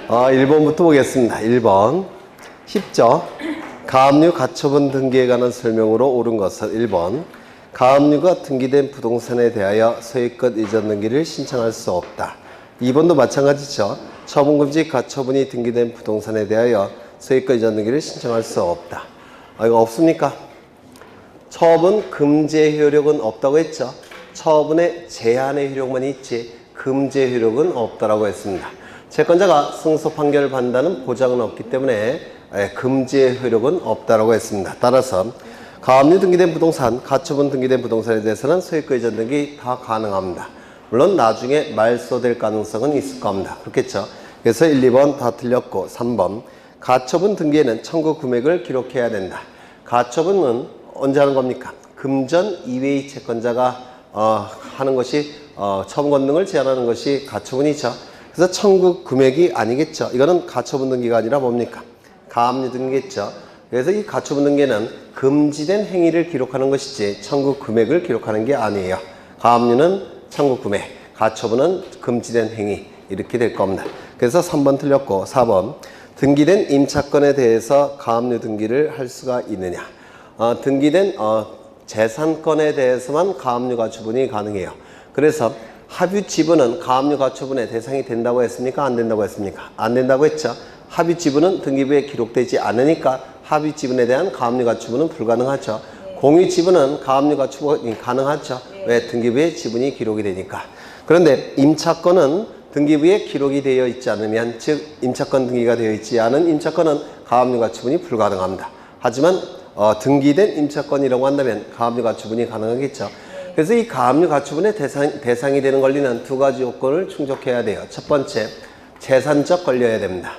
1번부터 보겠습니다. 1번. 쉽죠? 가압류 가처분 등기에 관한 설명으로 옳은 것은 1번. 가압류가 등기된 부동산에 대하여 소유권 이전 등기를 신청할 수 없다. 2번도 마찬가지죠. 처분금지 가처분이 등기된 부동산에 대하여 소유권 이전 등기를 신청할 수 없다. 이거 없습니까? 처분 금지의 효력은 없다고 했죠. 처분의 제한의 효력만 있지 금지의 효력은 없다라고 했습니다. 채권자가 승소 판결을 받는다는 보장은 없기 때문에 금지의 효력은 없다라고 했습니다. 따라서 가압류 등기된 부동산, 가처분 등기된 부동산에 대해서는 소유권 이전 등기 다 가능합니다. 물론 나중에 말소될 가능성은 있을 겁니다. 그렇겠죠? 그래서 1, 2번 다 틀렸고 3번 가처분 등기에는 청구 금액을 기록해야 된다. 가처분은 언제 하는 겁니까? 금전 이외의 채권자가 하는 것이 처분 권능을 제한하는 것이 가처분이죠. 그래서 청구 금액이 아니겠죠. 이거는 가처분 등기가 아니라 뭡니까? 가압류 등기겠죠. 그래서 이 가처분 등기는 금지된 행위를 기록하는 것이지 청구 금액을 기록하는 게 아니에요. 가압류는 청구 금액, 가처분은 금지된 행위 이렇게 될 겁니다. 그래서 3번 틀렸고 4번 등기된 임차권에 대해서 가압류 등기를 할 수가 있느냐. 등기된 재산권에 대해서만 가압류 가처분이 가능해요. 그래서 합유 지분은 가압류 가처분의 대상이 된다고 했습니까? 안 된다고 했습니까? 안 된다고 했죠. 합유 지분은 등기부에 기록되지 않으니까 합유 지분에 대한 가압류 가처분은 불가능하죠. 공유 지분은 가압류 가처분이 가능하죠. 왜? 등기부에 지분이 기록이 되니까. 그런데 임차권은 등기부에 기록이 되어 있지 않으면, 즉 임차권 등기가 되어 있지 않은 임차권은 가압류 가처분이 불가능합니다. 하지만 등기된 임차권이라고 한다면 가압류 가처분이 가능하겠죠. 그래서 이 가압류 가처분의 대상이 되는 권리는 두 가지 요건을 충족해야 돼요. 첫 번째, 재산적 권리여야 됩니다.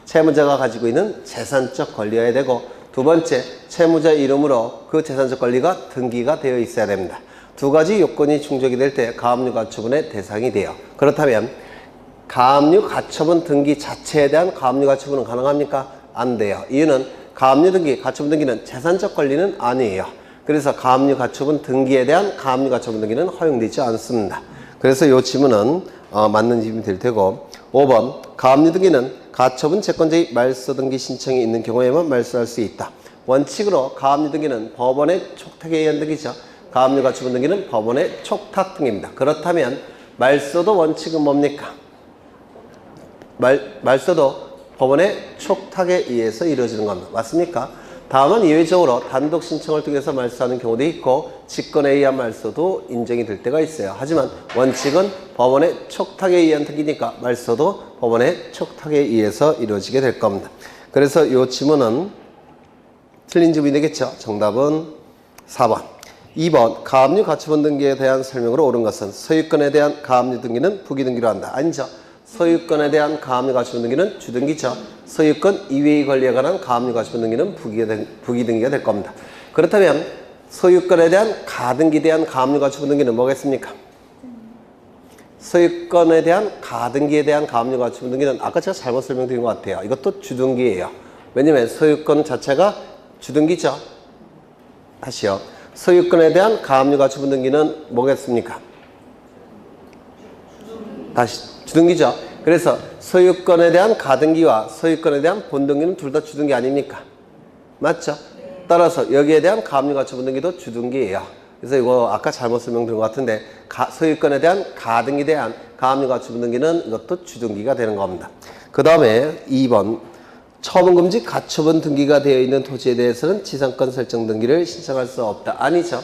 채무자가 가지고 있는 재산적 권리여야 되고, 두 번째, 채무자 이름으로 그 재산적 권리가 등기가 되어 있어야 됩니다. 두 가지 요건이 충족이 될 때 가압류 가처분의 대상이 돼요. 그렇다면 가압류 가처분 등기 자체에 대한 가압류 가처분은 가능합니까? 안 돼요. 이유는 가압류 등기, 가처분 등기는 재산적 권리는 아니에요. 그래서 가압류 가처분 등기에 대한 가압류 가처분 등기는 허용되지 않습니다. 그래서 이 질문은 맞는 질문이 될 테고, 5번 가압류 등기는 가처분 채권자의 말소 등기 신청이 있는 경우에만 말소할 수 있다. 원칙으로 가압류 등기는 법원의 촉탁에 의한 등기죠. 가압류 가처분 등기는 법원의 촉탁 등기입니다. 그렇다면 말소도 원칙은 뭡니까? 말소도 법원의 촉탁에 의해서 이루어지는 겁니다. 맞습니까? 다만 예외적으로 단독 신청을 통해서 말소하는 경우도 있고 직권에 의한 말소도 인정이 될 때가 있어요. 하지만 원칙은 법원의 촉탁에 의한 등기니까 말소도 법원의 촉탁에 의해서 이루어지게 될 겁니다. 그래서 이 질문은 틀린 질문이 되겠죠. 정답은 4번. 2번 가압류 가처분 등기에 대한 설명으로 옳은 것은 소유권에 대한 가압류 등기는 부기등기로 한다. 아니죠. 소유권에 대한 가압류 가처분 등기는 주등기죠. 소유권 이외의 권리에 관한 가압류 가처분 등기는 부기등기가 될 겁니다. 그렇다면 소유권에 대한 가등기에 대한 가압류 가처분 등기는 뭐겠습니까? 소유권에 대한 가등기에 대한 가압류 가처분 등기는 아까 제가 잘못 설명드린 것 같아요. 이것도 주등기예요. 왜냐면 소유권 자체가 주등기죠. 다시요. 소유권에 대한 가압류 가처분 등기는 뭐겠습니까? 다시 주등기죠. 그래서 소유권에 대한 가등기와 소유권에 대한 본등기는 둘 다 주등기 아닙니까? 맞죠? 따라서 여기에 대한 가압류 가처분 등기도 주등기예요. 그래서 이거 아까 잘못 설명드린 것 같은데 소유권에 대한 가등기에 대한 가압류 가처분 등기는 이것도 주등기가 되는 겁니다. 그 다음에 2번 처분금지 가처분 등기가 되어 있는 토지에 대해서는 지상권 설정 등기를 신청할 수 없다. 아니죠?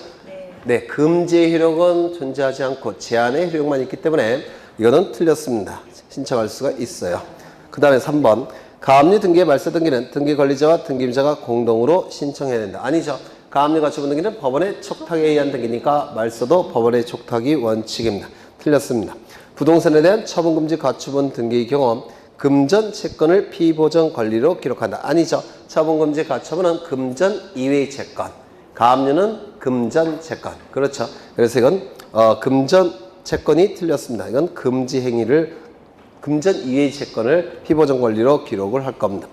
네, 금지의 효력은 존재하지 않고 제한의 효력만 있기 때문에 이거는 틀렸습니다. 신청할 수가 있어요. 그 다음에 3번 가압류 등기의 말소 등기는 등기 권리자와 등기임자가 공동으로 신청해야 된다. 아니죠. 가압류 가처분 등기는 법원의 촉탁에 의한 등기니까 말소도 법원의 촉탁이 원칙입니다. 틀렸습니다. 부동산에 대한 처분금지 가처분 등기의 경우 금전 채권을 피보정 권리로 기록한다. 아니죠. 처분금지 가처분은 금전 이외의 채권, 가압류는 금전 채권. 그렇죠. 그래서 이건 금전 채권이 틀렸습니다. 이건 금지 행위를 금전 이외의 채권을 피보정 권리로 기록을 할 겁니다.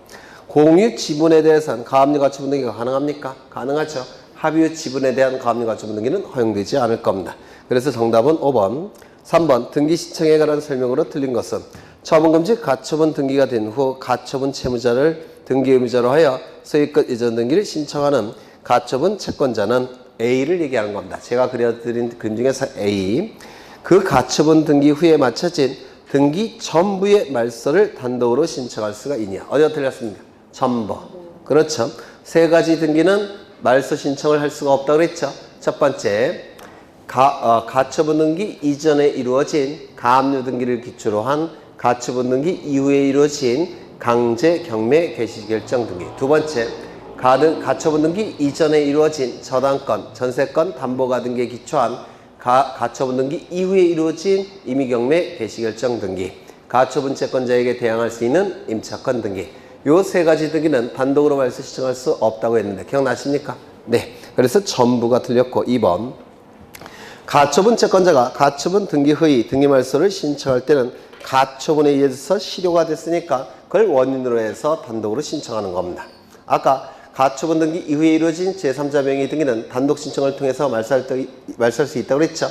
공유 지분에 대해서는 가압류 가처분 등기가 가능합니까? 가능하죠. 합유 지분에 대한 가압류 가처분 등기는 허용되지 않을 겁니다. 그래서 정답은 5번 3번 등기 신청에 관한 설명으로 틀린 것은 처분금지 가처분 등기가 된 후 가처분 채무자를 등기 의무자로 하여 소유권 이전 등기를 신청하는 가처분 채권자는 A를 얘기하는 겁니다. 제가 그려드린 그림 중에서 A. 그 가처분 등기 후에 마쳐진 등기 전부의 말소를 단독으로 신청할 수가 있냐. 어디가 틀렸습니까? 전부. 그렇죠. 세 가지 등기는 말소 신청을 할 수가 없다고 그랬죠. 첫 번째, 가처분 등기 이전에 이루어진 가압류 등기를 기초로 한 가처분 등기 이후에 이루어진 강제 경매 개시 결정 등기. 두 번째, 가처분 등기 이전에 이루어진 저당권, 전세권, 담보가 등기에 기초한 가처분 등기 이후에 이루어진 임의경매 개시결정 등기, 가처분 채권자에게 대항할 수 있는 임차권 등기. 요 세 가지 등기는 단독으로 말소 신청할 수 없다고 했는데 기억나십니까? 네. 그래서 전부가 틀렸고 2번. 가처분 채권자가 가처분 등기 후의 등기 말소를 신청할 때는 가처분에 의해서 실효가 됐으니까 그걸 원인으로 해서 단독으로 신청하는 겁니다. 아까 가처분 등기 이후에 이루어진 제3자 명의 등기는 단독 신청을 통해서 말소할 수 있다고 그랬죠?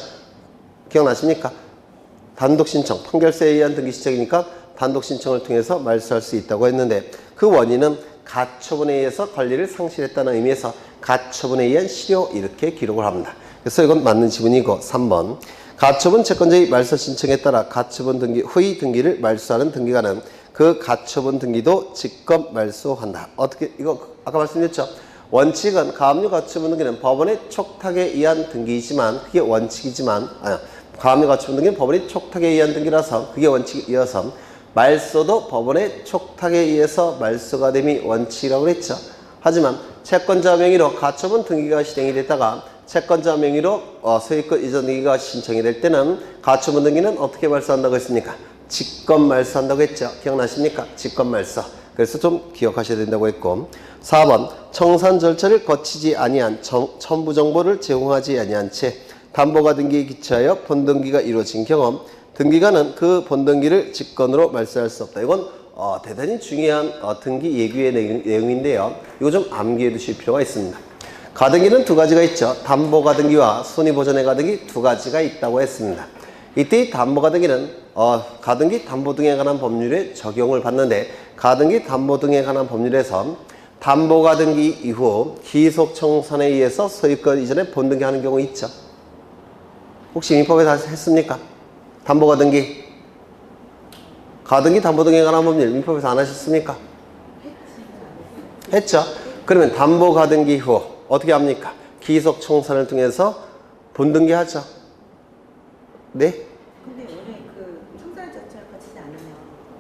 기억나십니까? 단독 신청, 판결서에 의한 등기 신청이니까 단독 신청을 통해서 말소할 수 있다고 했는데 그 원인은 가처분에 의해서 권리를 상실했다는 의미에서 가처분에 의한 실효 이렇게 기록을 합니다. 그래서 이건 맞는 지문이고 3번. 가처분 채권자의 말소 신청에 따라 가처분 등기 후의 등기를 말소하는 등기관은 그 가처분 등기도 직권 말소한다. 어떻게 이거 아까 말씀드렸죠? 원칙은 가압류 가처분 등기는 법원의 촉탁에 의한 등기이지만 그게 원칙이지만 가압류 가처분 등기는 법원의 촉탁에 의한 등기라서 그게 원칙이어서 말소도 법원의 촉탁에 의해서 말소가 됨이 원칙이라고 그랬죠. 하지만 채권자 명의로 가처분 등기가 실행이 됐다가 채권자 명의로 소유권 이전 등기가 신청이 될 때는 가처분 등기는 어떻게 말소한다고 했습니까? 직권 말소한다고 했죠. 기억나십니까? 직권 말소. 그래서 좀 기억하셔야 된다고 했고 4번 청산 절차를 거치지 아니한 첨부 정보를 제공하지 아니한 채 담보가 등기에 기초하여 본등기가 이루어진 경험 등기관은 그 본등기를 직권으로 말소할 수 없다. 이건 대단히 중요한 등기 예규의 내용인데요. 이거 좀 암기해 두실 필요가 있습니다. 가등기는 두 가지가 있죠. 담보가등기와 손해보전의 가등기 두 가지가 있다고 했습니다. 이때 담보가등기는 가등기 담보 등에 관한 법률에 적용을 받는데 가등기 담보 등에 관한 법률에서 담보가등기 이후 기속청산에 의해서 소유권 이전에 본등기하는 경우 있죠. 혹시 민법에서 했습니까? 담보가등기 가등기 담보 등에 관한 법률 민법에서 안 하셨습니까? 했죠. 그러면 담보가등기 후 어떻게 합니까? 기속청산을 통해서 본등기하죠. 네? 근데 원래 그 청산 절차를 거치지 않으면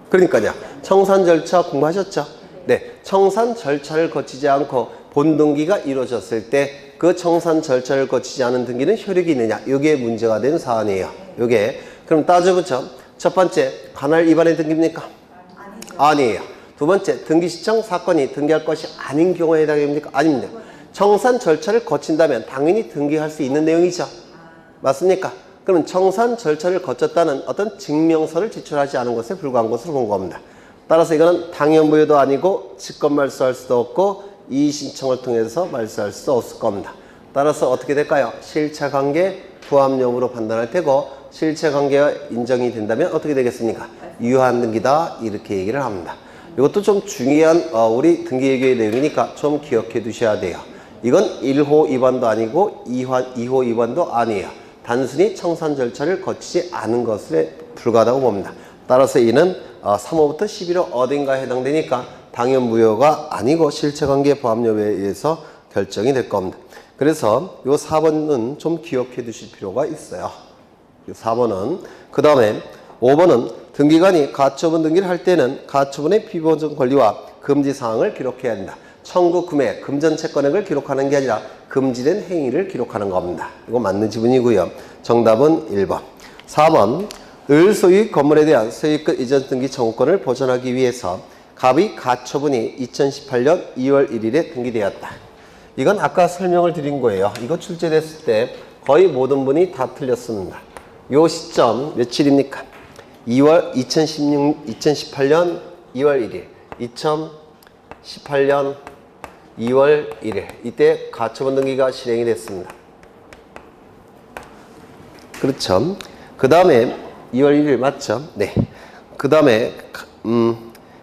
그러니까요. 청산 절차 공부하셨죠? 네. 청산 절차를 거치지 않고 본등기가 이루어졌을 때 그 청산 절차를 거치지 않은 등기는 효력이 있느냐? 이게 문제가 된 사안이에요. 이게 그럼 따져보죠. 첫 번째, 관할 위반의 등기입니까? 아니에요. 두 번째, 등기 시청 사건이 등기할 것이 아닌 경우에 해당됩니까? 아닙니다. 청산 절차를 거친다면 당연히 등기할 수 있는 내용이죠. 맞습니까? 그러면 청산 절차를 거쳤다는 어떤 증명서를 제출하지 않은 것에 불과한 것으로 본 겁니다. 따라서 이거는 당연부여도 아니고 직권 말소할 수도 없고 이의신청을 통해서 말소할 수도 없을 겁니다. 따라서 어떻게 될까요? 실체관계 부합 여부로 판단할 테고 실체관계가 인정이 된다면 어떻게 되겠습니까? 유효한 등기다 이렇게 얘기를 합니다. 이것도 좀 중요한 우리 등기예규의 내용이니까 좀 기억해 두셔야 돼요. 이건 1호 위반도 아니고 2호 위반도 아니에요. 단순히 청산 절차를 거치지 않은 것에 불과하다고 봅니다. 따라서 이는 3호부터 11호 어딘가에 해당되니까 당연무효가 아니고 실체관계 부합 여부에 의해서 결정이 될 겁니다. 그래서 이 4번은 좀 기억해 두실 필요가 있어요. 4번은 그 다음에 5번은 등기관이 가처분 등기를 할 때는 가처분의 피보전 권리와 금지 사항을 기록해야 한다. 청구 금액, 금전 채권액을 기록하는 게 아니라 금지된 행위를 기록하는 겁니다. 이거 맞는 지문이고요. 정답은 1번. 4번 을 소유 건물에 대한 소유권 이전 등기 청구권을 보존하기 위해서 갑의 가처분이 2018년 2월 1일에 등기되었다. 이건 아까 설명을 드린 거예요. 이거 출제됐을 때 거의 모든 분이 다 틀렸습니다. 요 시점 며칠입니까? 2018년 2월 1일 2018년 2월 1일 이때 가처분 등기가 실행이 됐습니다. 그렇죠. 그 다음에 2월 1일 맞죠? 네. 그 다음에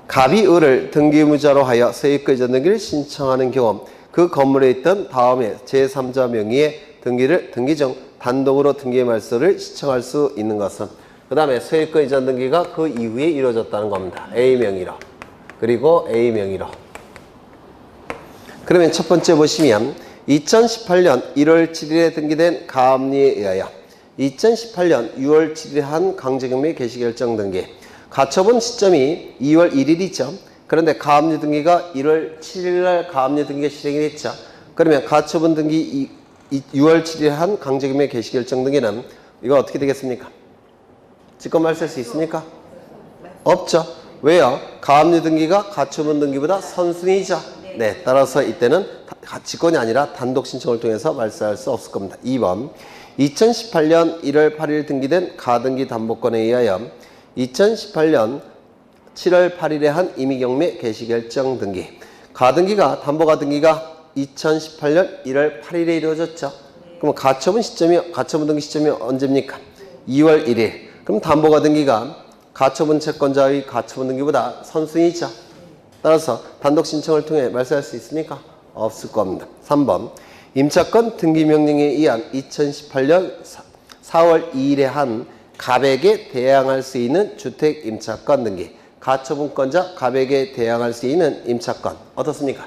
갑이 을을 등기의무자로 하여 세입과 이전 등기를 신청하는 경우 그 건물에 있던 다음에 제3자 명의의 등기 중 단독으로 등기 말소를 신청할 수 있는 것은 그 다음에 세입과 이전 등기가 그 이후에 이루어졌다는 겁니다. A 명의로 그리고 A 명의로. 그러면 첫 번째 보시면 2018년 1월 7일에 등기된 가압류에 의하여 2018년 6월 7일에 한 강제경매 개시결정 등기 가처분 시점이 2월 1일이죠. 그런데 가압류 등기가 1월 7일날 가압류 등기가 실행이 됐죠. 그러면 가처분 등기 6월 7일에 한 강제경매 개시결정 등기는 이거 어떻게 되겠습니까? 직권 말소할 수 있습니까? 없죠. 왜요? 가압류 등기가 가처분 등기보다 선순위죠. 네, 따라서 이때는 직권이 아니라 단독 신청을 통해서 말소할 수 없을 겁니다. 2번 2018년 1월 8일 등기된 가등기 담보권에 의하여 2018년 7월 8일에 한 임의경매 개시결정 등기 가등기가 담보가 등기가 2018년 1월 8일에 이루어졌죠. 그럼 가처분 등기 시점이 언제입니까? 2월 1일. 그럼 담보가 등기가 가처분 채권자의 가처분 등기보다 선순위죠. 따라서 단독 신청을 통해 말소할 수 있습니까? 없을 겁니다. 3번 임차권 등기명령에 의한 2018년 4월 2일에 한 갑에게 대항할 수 있는 주택 임차권 등기 가처분권자 갑에게 대항할 수 있는 임차권 어떻습니까?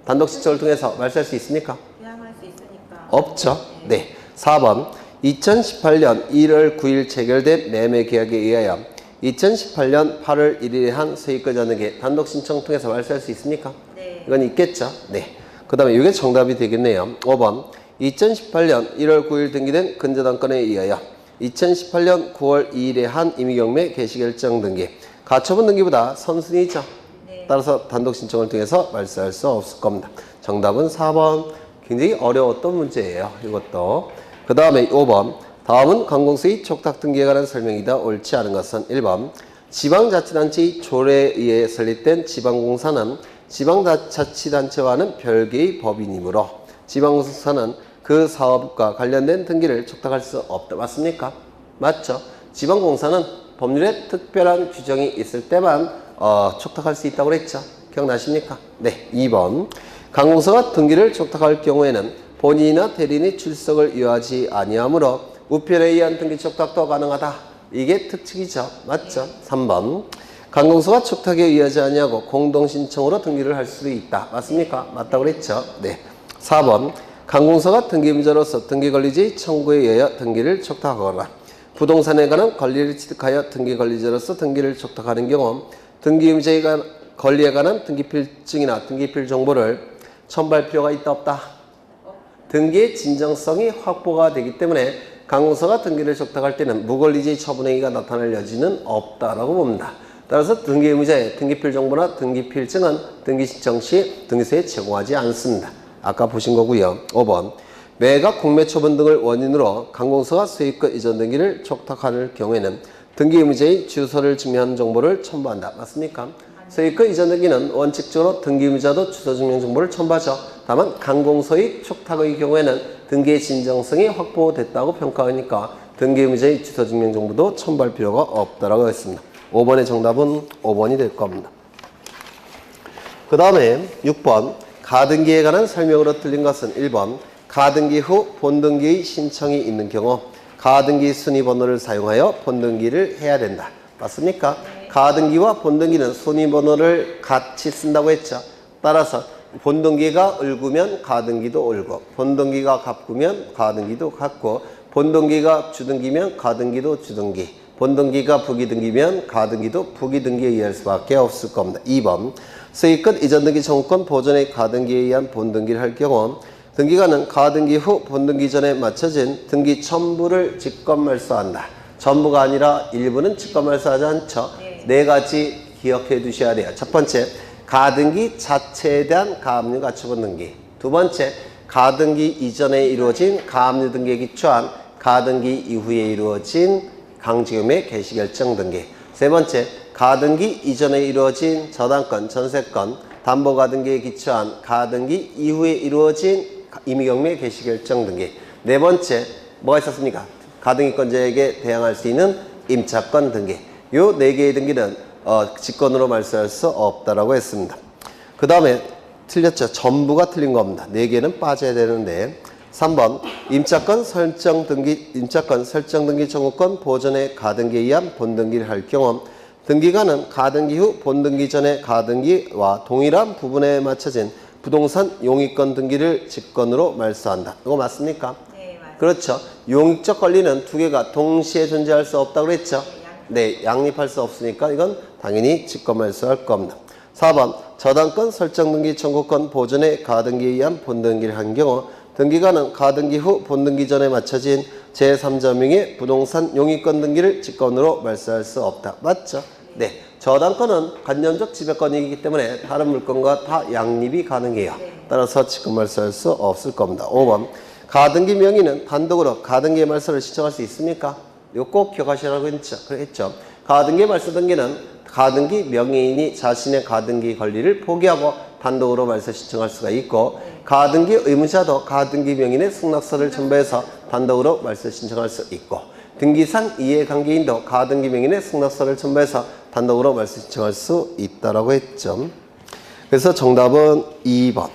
단독 신청을 통해서 말소할 수 있습니까? 대항할 수 있으니까. 없죠. 네. 4번 2018년 1월 9일 체결된 매매 계약에 의하여 2018년 8월 1일에 한 세입과 전등기 단독 신청 통해서 말소할 수 있습니까? 네. 이건 있겠죠. 네. 그 다음에 이게 정답이 되겠네요. 5번 2018년 1월 9일 등기된 근저당권에 의하여 2018년 9월 2일에 한 임의경매 개시결정 등기 가처분 등기보다 선순위죠. 네. 따라서 단독 신청을 통해서 말소할 수 없을 겁니다. 정답은 4번. 굉장히 어려웠던 문제예요. 이것도. 그 다음에 5번 다음은 관공서의 촉탁 등기에 관한 설명이다. 옳지 않은 것은 1번 지방자치단체의 조례에 의해 설립된 지방공사는 지방자치단체와는 별개의 법인이므로 지방공사는 그 사업과 관련된 등기를 촉탁할 수 없다. 맞습니까? 맞죠? 지방공사는 법률에 특별한 규정이 있을 때만 촉탁할 수 있다고 그랬죠. 기억나십니까? 네. 2번 관공서가 등기를 촉탁할 경우에는 본인이나 대리인의 출석을 요하지 아니하므로 우편에 의한 등기 촉탁도 가능하다. 이게 특칙이죠. 맞죠? 3번 관공서가 촉탁에 의하지 아니하고 공동신청으로 등기를 할 수도 있다. 맞습니까? 맞다고 그랬죠. 네. 4번 관공서가 등기의무자로서 등기권리자의 청구에 의하여 등기를 촉탁하거나 부동산에 관한 권리를 취득하여 등기권리자로서 등기를 촉탁하는 경우 등기의무자의 권리에 관한 등기필증이나 등기필 정보를 첨부할 필요가 있다 없다. 등기의 진정성이 확보가 되기 때문에 관공서가 등기를 촉탁할 때는 무권리자의 처분행위가 나타날 여지는 없다라고 봅니다. 따라서 등기의무자의 등기필 정보나 등기필증은 등기 신청 시 등기소에 제공하지 않습니다. 아까 보신 거고요. 5번 매각 공매처분 등을 원인으로 관공서가 세입권 이전 등기를 촉탁할 경우에는 등기의무자의 주소를 증명하는 정보를 첨부한다. 맞습니까? 세입권 이전 등기는 원칙적으로 등기의무자도 주소 증명 정보를 첨부하죠. 다만 관공서의 촉탁의 경우에는 등기의 진정성이 확보됐다고 평가하니까 등기의무자의 주소 증명 정보도 첨부할 필요가 없다라고 했습니다. 5번의 정답은 5번이 될 겁니다. 그 다음에 6번 가등기에 관한 설명으로 틀린 것은 1번 가등기 후 본등기의 신청이 있는 경우 가등기 순위번호를 사용하여 본등기를 해야 된다. 맞습니까? 가등기와 본등기는 순위번호를 같이 쓴다고 했죠. 따라서 본등기가 을구면 가등기도 을고 본등기가 갑구면 가등기도 갑고 본등기가 주등기면 가등기도 주등기 본등기가 부기등기면 가등기도 부기등기에 의할 수밖에 없을 겁니다. 2번 세입권 이전등기 청구권 보존의 가등기에 의한 본등기를 할 경우 등기관은 가등기 후 본등기 전에 맞춰진 등기 첨부를 직권말소한다. 전부가 아니라 일부는 직권말소하지 않죠. 네 가지 기억해 두셔야 돼요. 첫 번째, 가등기 자체에 대한 가압류 가처분 등기. 두 번째, 가등기 이전에 이루어진 가압류 등기에 기초한 가등기 이후에 이루어진 강제경매 개시결정 등기. 세 번째, 가등기 이전에 이루어진 저당권, 전세권, 담보가등기에 기초한 가등기 이후에 이루어진 임의경매 개시결정 등기. 네 번째, 뭐가 있었습니까? 가등기권자에게 대항할 수 있는 임차권 등기. 요 4개의 등기는 직권으로 말소할 수 없다라고 했습니다. 그 다음에 틀렸죠. 전부가 틀린 겁니다. 4개는 빠져야 되는데 3번 임차권 설정 등기 청구권 보전의 가등기에 의한 본등기를 할 경우 등기관은 가등기 후 본등기 전의 가등기와 동일한 부분에 맞춰진 부동산 용익권 등기를 직권으로 말소한다. 이거 맞습니까? 네, 맞아요. 그렇죠. 용익적 권리는 2개가 동시에 존재할 수 없다고 그랬죠. 네, 양립할 수 없으니까 이건 당연히 직권 말소할 겁니다. 4번 저당권 설정 등기 청구권 보전의 가등기에 의한 본등기를 한 경우 등기관은 가등기 후 본등기 전에 맞춰진 제3자 명의 부동산 용익권 등기를 직권으로 말소할 수 없다. 맞죠? 네. 저당권은 간접적 지배권이기 때문에 다른 물건과 다 양립이 가능해요. 따라서 직권 말소할 수 없을 겁니다. 5번 가등기 명의는 단독으로 가등기의 말소를 신청할 수 있습니까? 이거 꼭 기억하시라고 했죠. 가등기 말소 등기는 가등기 명의인이 자신의 가등기 권리를 포기하고 단독으로 말소 신청할 수가 있고 가등기 의무자도 가등기 명의인의 승낙서를 첨부해서 단독으로 말소 신청할 수 있고 등기상 이해관계인도 가등기 명의인의 승낙서를 첨부해서 단독으로 말소 신청할 수 있다라고 했죠. 그래서 정답은 2번.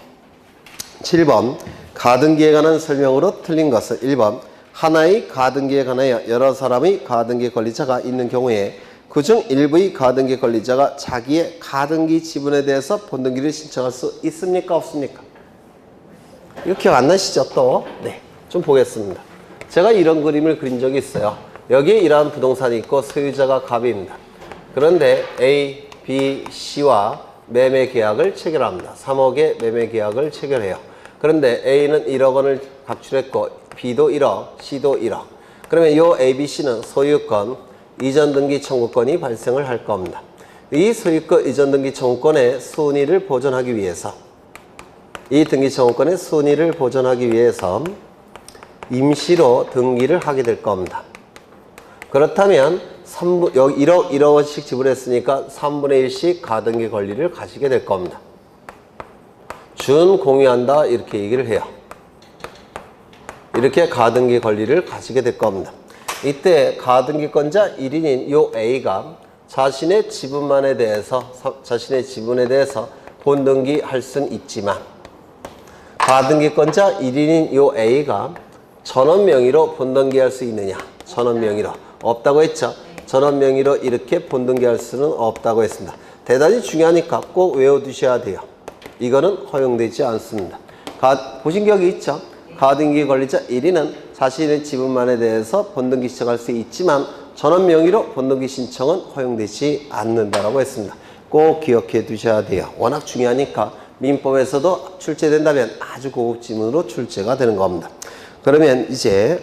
7번 가등기에 관한 설명으로 틀린 것은 1번 하나의 가등기에 관하여 여러 사람의 가등기 권리자가 있는 경우에 그중 일부의 가등기 권리자가 자기의 가등기 지분에 대해서 본등기를 신청할 수 있습니까? 없습니까? 이거 기억 안 나시죠? 또? 네. 좀 보겠습니다. 제가 이런 그림을 그린 적이 있어요. 여기에 이러한 부동산이 있고 소유자가 갑입니다. 그런데 A, B, C와 매매 계약을 체결합니다. 3억의 매매 계약을 체결해요. 그런데 A는 1억 원을 각출했고 B도 1억, C도 1억. 그러면 이 A, B, C는 소유권, 이전 등기 청구권이 발생을 할 겁니다. 이 소유권 이전 등기 청구권의 순위를 보존하기 위해서 이 등기 청구권의 순위를 보존하기 위해서 임시로 등기를 하게 될 겁니다. 그렇다면 여기 1억 원씩 지불했으니까 3분의 1씩 가등기 권리를 가지게 될 겁니다. 준 공유한다 이렇게 얘기를 해요. 이렇게 가등기 권리를 가지게 될 겁니다. 이때 가등기권자 1인인 요 A가 자신의 지분에 대해서 본등기 할 수는 있지만 가등기권자 1인인 요 A가 전원 명의로 본등기 할 수 있느냐? 전원 명의로 없다고 했죠. 전원 명의로 이렇게 본등기 할 수는 없다고 했습니다. 대단히 중요하니까 꼭 외워두셔야 돼요. 이거는 허용되지 않습니다. 보신 기억이 있죠? 가등기 권리자 1인은 자신의 지분만에 대해서 본등기 신청할 수 있지만 전원 명의로 본등기 신청은 허용되지 않는다라고 했습니다. 꼭 기억해 두셔야 돼요. 워낙 중요하니까 민법에서도 출제된다면 아주 고급 지문으로 출제가 되는 겁니다. 그러면 이제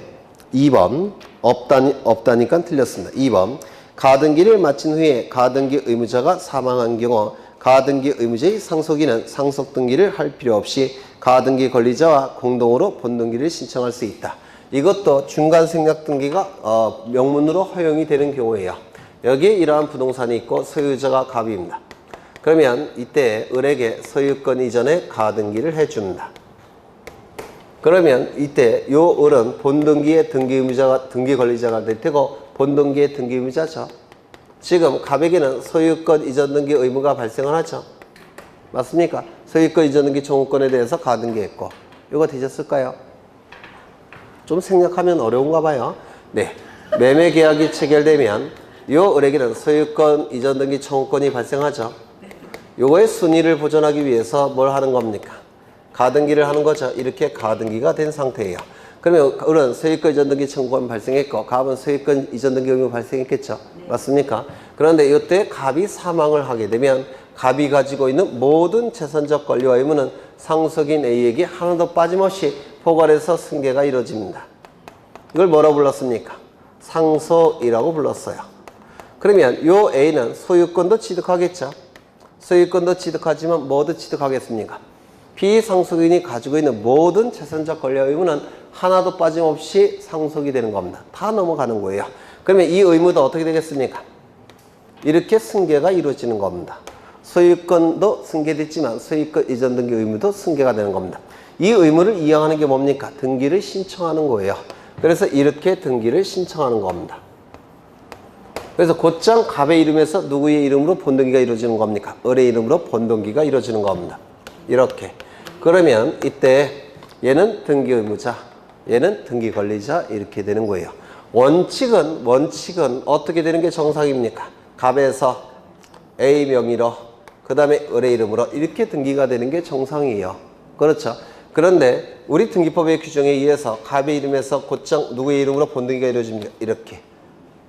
2번 없다니까 틀렸습니다. 2번 가등기를 마친 후에 가등기 의무자가 사망한 경우 가등기 의무자의 상속인은 상속등기를 할 필요 없이 가등기 권리자와 공동으로 본등기를 신청할 수 있다. 이것도 중간생략등기가 명문으로 허용이 되는 경우에요. 여기에 이러한 부동산이 있고 소유자가 갑입니다. 그러면 이때 을에게 소유권 이전에 가등기를 해줍니다. 그러면 이때 요 을은 본등기의 등기 권리자가 될 테고 본등기의 등기 의무자죠. 지금 갑에게는 소유권 이전 등기 의무가 발생을 하죠. 맞습니까? 소유권 이전 등기 청구권에 대해서 가등기했고 이거 되셨을까요? 좀 생략하면 어려운가 봐요. 네, 매매 계약이 체결되면 요 을에게는 소유권 이전 등기 청구권이 발생하죠. 요거의 순위를 보존하기 위해서 뭘 하는 겁니까? 가등기를 하는 거죠. 이렇게 가등기가 된 상태예요. 그러면 을은 소유권 이전 등기 청구권 발생했고 갑은 소유권 이전 등기 의무 발생했겠죠. 맞습니까? 그런데 이때 갑이 사망을 하게 되면 갑이 가지고 있는 모든 재산적 권리와 의무는 상속인 A에게 하나도 빠짐없이 포괄해서 승계가 이루어집니다. 이걸 뭐라고 불렀습니까? 상속이라고 불렀어요. 그러면 요 A는 소유권도 취득하겠죠. 소유권도 취득하지만 뭐도 취득하겠습니까? 비상속인이 가지고 있는 모든 재산적 권리와 의무는 하나도 빠짐없이 상속이 되는 겁니다. 다 넘어가는 거예요. 그러면 이 의무도 어떻게 되겠습니까? 이렇게 승계가 이루어지는 겁니다. 소유권도 승계됐지만 소유권 이전 등기 의무도 승계가 되는 겁니다. 이 의무를 이행하는 게 뭡니까? 등기를 신청하는 거예요. 그래서 이렇게 등기를 신청하는 겁니다. 그래서 곧장 갑의 이름에서 누구의 이름으로 본등기가 이루어지는 겁니까? 을의 이름으로 본등기가 이루어지는 겁니다. 이렇게. 그러면 이때 얘는 등기 의무자, 얘는 등기 권리자 이렇게 되는 거예요. 원칙은 어떻게 되는 게 정상입니까? 갑에서 A 명의로 그 다음에 을의 이름으로 이렇게 등기가 되는 게 정상이에요. 그렇죠? 그런데 우리 등기법의 규정에 의해서 갑의 이름에서 곧장 누구의 이름으로 본등기가 이루어집니까? 이렇게.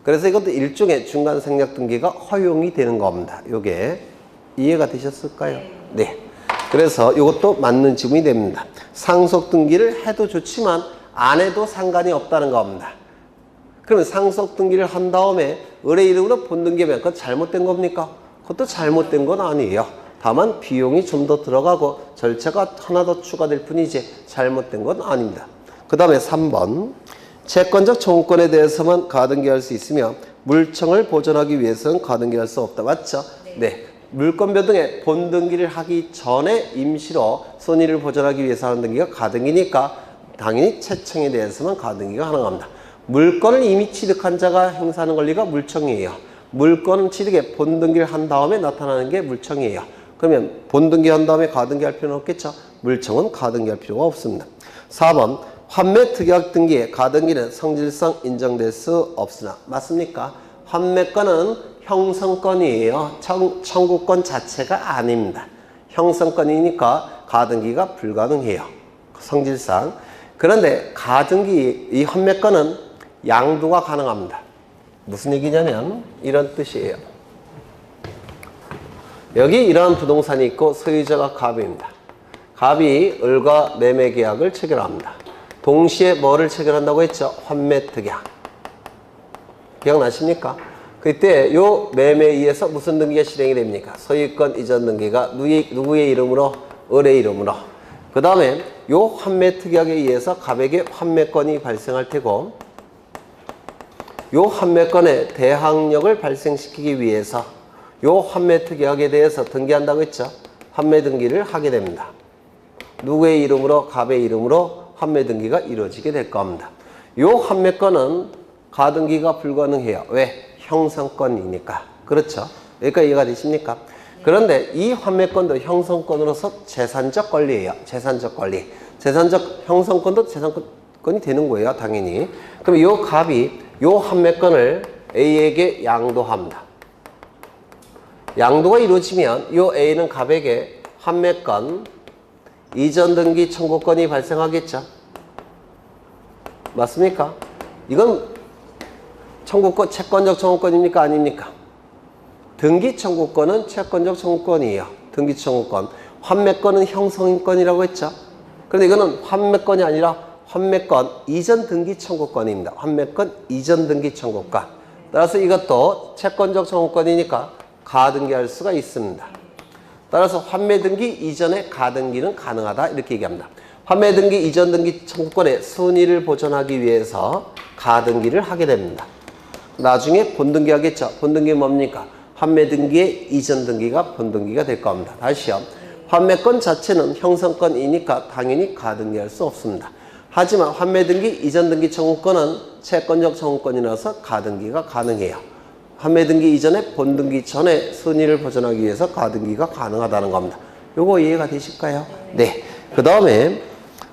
그래서 이것도 일종의 중간 생략 등기가 허용이 되는 겁니다. 요게 이해가 되셨을까요? 네. 그래서 이것도 맞는 지문이 됩니다. 상속 등기를 해도 좋지만 안 해도 상관이 없다는 겁니다. 그러면 상속 등기를 한 다음에 을의 이름으로 본등기면 그건 잘못된 겁니까? 그것도 잘못된 건 아니에요. 다만 비용이 좀 더 들어가고 절차가 하나 더 추가될 뿐이지 잘못된 건 아닙니다. 그 다음에 3번. 채권적 청구권에 대해서만 가등기할 수 있으며 물청을 보존하기 위해서는 가등기할 수 없다. 맞죠? 네. 물권 변동에 본등기를 하기 전에 임시로 손해를 보존하기 위해서 하는 등기가 가등기니까 당연히 채청에 대해서만 가등기가 가능합니다. 물권을 이미 취득한 자가 행사하는 권리가 물청이에요. 물권 취득에 본등기를 한 다음에 나타나는 게 물청이에요. 그러면 본등기 한 다음에 가등기 할 필요는 없겠죠? 물청은 가등기 할 필요가 없습니다. 4번. 환매 특약 등기에 가등기는 성질상 인정될 수 없으나 맞습니까? 환매권은 형성권이에요. 청구권 자체가 아닙니다. 형성권이니까 가등기가 불가능해요. 성질상. 그런데 가등기 이 환매권은 양도가 가능합니다. 무슨 얘기냐면 이런 뜻이에요. 여기 이러한 부동산이 있고 소유자가 갑입니다. 갑이 을과 매매 계약을 체결합니다. 동시에 뭐를 체결한다고 했죠? 환매 특약. 기억나십니까? 그때 요 매매에 의해서 무슨 등기가 실행이 됩니까? 소유권 이전 등기가 누구의 이름으로? 을의 이름으로. 그 다음에 요 환매 특약에 의해서 갑에게 환매권이 발생할 테고 요 환매권의 대항력을 발생시키기 위해서 요 환매 특약에 대해서 등기한다고 했죠? 환매 등기를 하게 됩니다. 누구의 이름으로? 갑의 이름으로 환매 등기가 이루어지게 될 겁니다. 요 환매권은 가등기가 불가능해요. 왜? 형성권이니까. 그렇죠? 여기까지 이해가 되십니까? 그런데 이 환매권도 형성권으로서 재산적 권리예요. 재산적 권리. 재산적 형성권도 재산권이 되는 거예요. 당연히. 그럼 요 갑이 요 환매권을 A에게 양도합니다. 양도가 이루어지면 요 A는 갑에게 환매권 이전 등기 청구권이 발생하겠죠. 맞습니까? 이건 청구권, 채권적 청구권입니까? 아닙니까? 등기 청구권은 채권적 청구권이에요. 등기 청구권. 환매권은 형성권이라고 했죠. 그런데 이거는 환매권이 아니라 환매권 이전 등기 청구권입니다. 환매권 이전 등기 청구권. 따라서 이것도 채권적 청구권이니까 가등기할 수가 있습니다. 따라서 환매등기 이전에 가등기는 가능하다 이렇게 얘기합니다. 환매등기 이전 등기 청구권의 순위를 보존하기 위해서 가등기를 하게 됩니다. 나중에 본등기 하겠죠. 본등기 뭡니까? 환매등기의 이전 등기가 본등기가 될 겁니다. 다시요. 환매권 자체는 형성권이니까 당연히 가등기할 수 없습니다. 하지만 환매등기 이전 등기 청구권은 채권적 청구권이라서 가등기가 가능해요. 환매등기 이전에 본등기 전에 순위를 보존하기 위해서 가등기가 가능하다는 겁니다. 요거 이해가 되실까요? 네. 그 다음에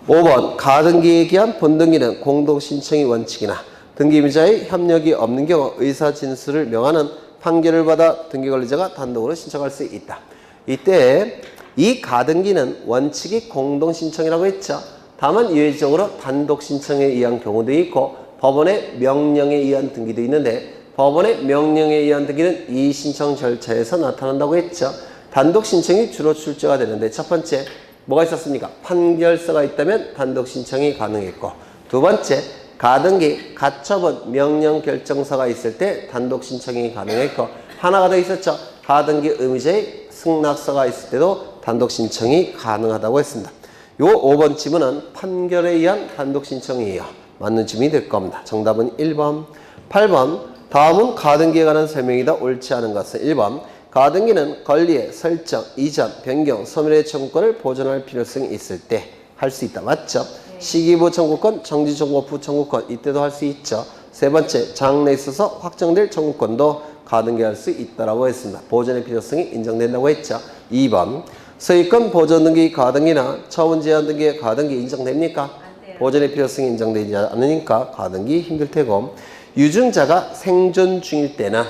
5번 가등기에 기한 본등기는 공동신청의 원칙이나 등기임자의 협력이 없는 경우 의사진술을 명하는 판결을 받아 등기관리자가 단독으로 신청할 수 있다. 이때 이 가등기는 원칙이 공동신청이라고 했죠. 다만 예외적으로 단독신청에 의한 경우도 있고 법원의 명령에 의한 등기도 있는데 법원의 명령에 의한 등기는 이 신청 절차에서 나타난다고 했죠. 단독 신청이 주로 출제가 되는데 첫 번째 뭐가 있었습니까? 판결서가 있다면 단독 신청이 가능했고 두 번째 가등기, 가처분, 명령 결정서가 있을 때 단독 신청이 가능했고 하나가 더 있었죠. 가등기 의무자의 승낙서가 있을 때도 단독 신청이 가능하다고 했습니다. 요 5번 지문은 판결에 의한 단독 신청이에요. 맞는 지문이 될 겁니다. 정답은 1번. 8번 다음은 가등기에 관한 설명이다. 옳지 않은 것은 1번 가등기는 권리의 설정, 이전, 변경, 소멸의 청구권을 보존할 필요성이 있을 때 할 수 있다. 맞죠? 시기부 청구권, 정지정보부 청구권 이때도 할 수 있죠. 세 번째, 장래에 있어서 확정될 청구권도 가등기할 수 있다라고 했습니다. 보존의 필요성이 인정된다고 했죠. 2번, 소유권 보존 등기 가등기나 처분 제한 등기의 가등기 인정됩니까? 안 돼요. 보존의 필요성이 인정되지 않으니까 가등기 힘들 테고, 유증자가 생존 중일 때는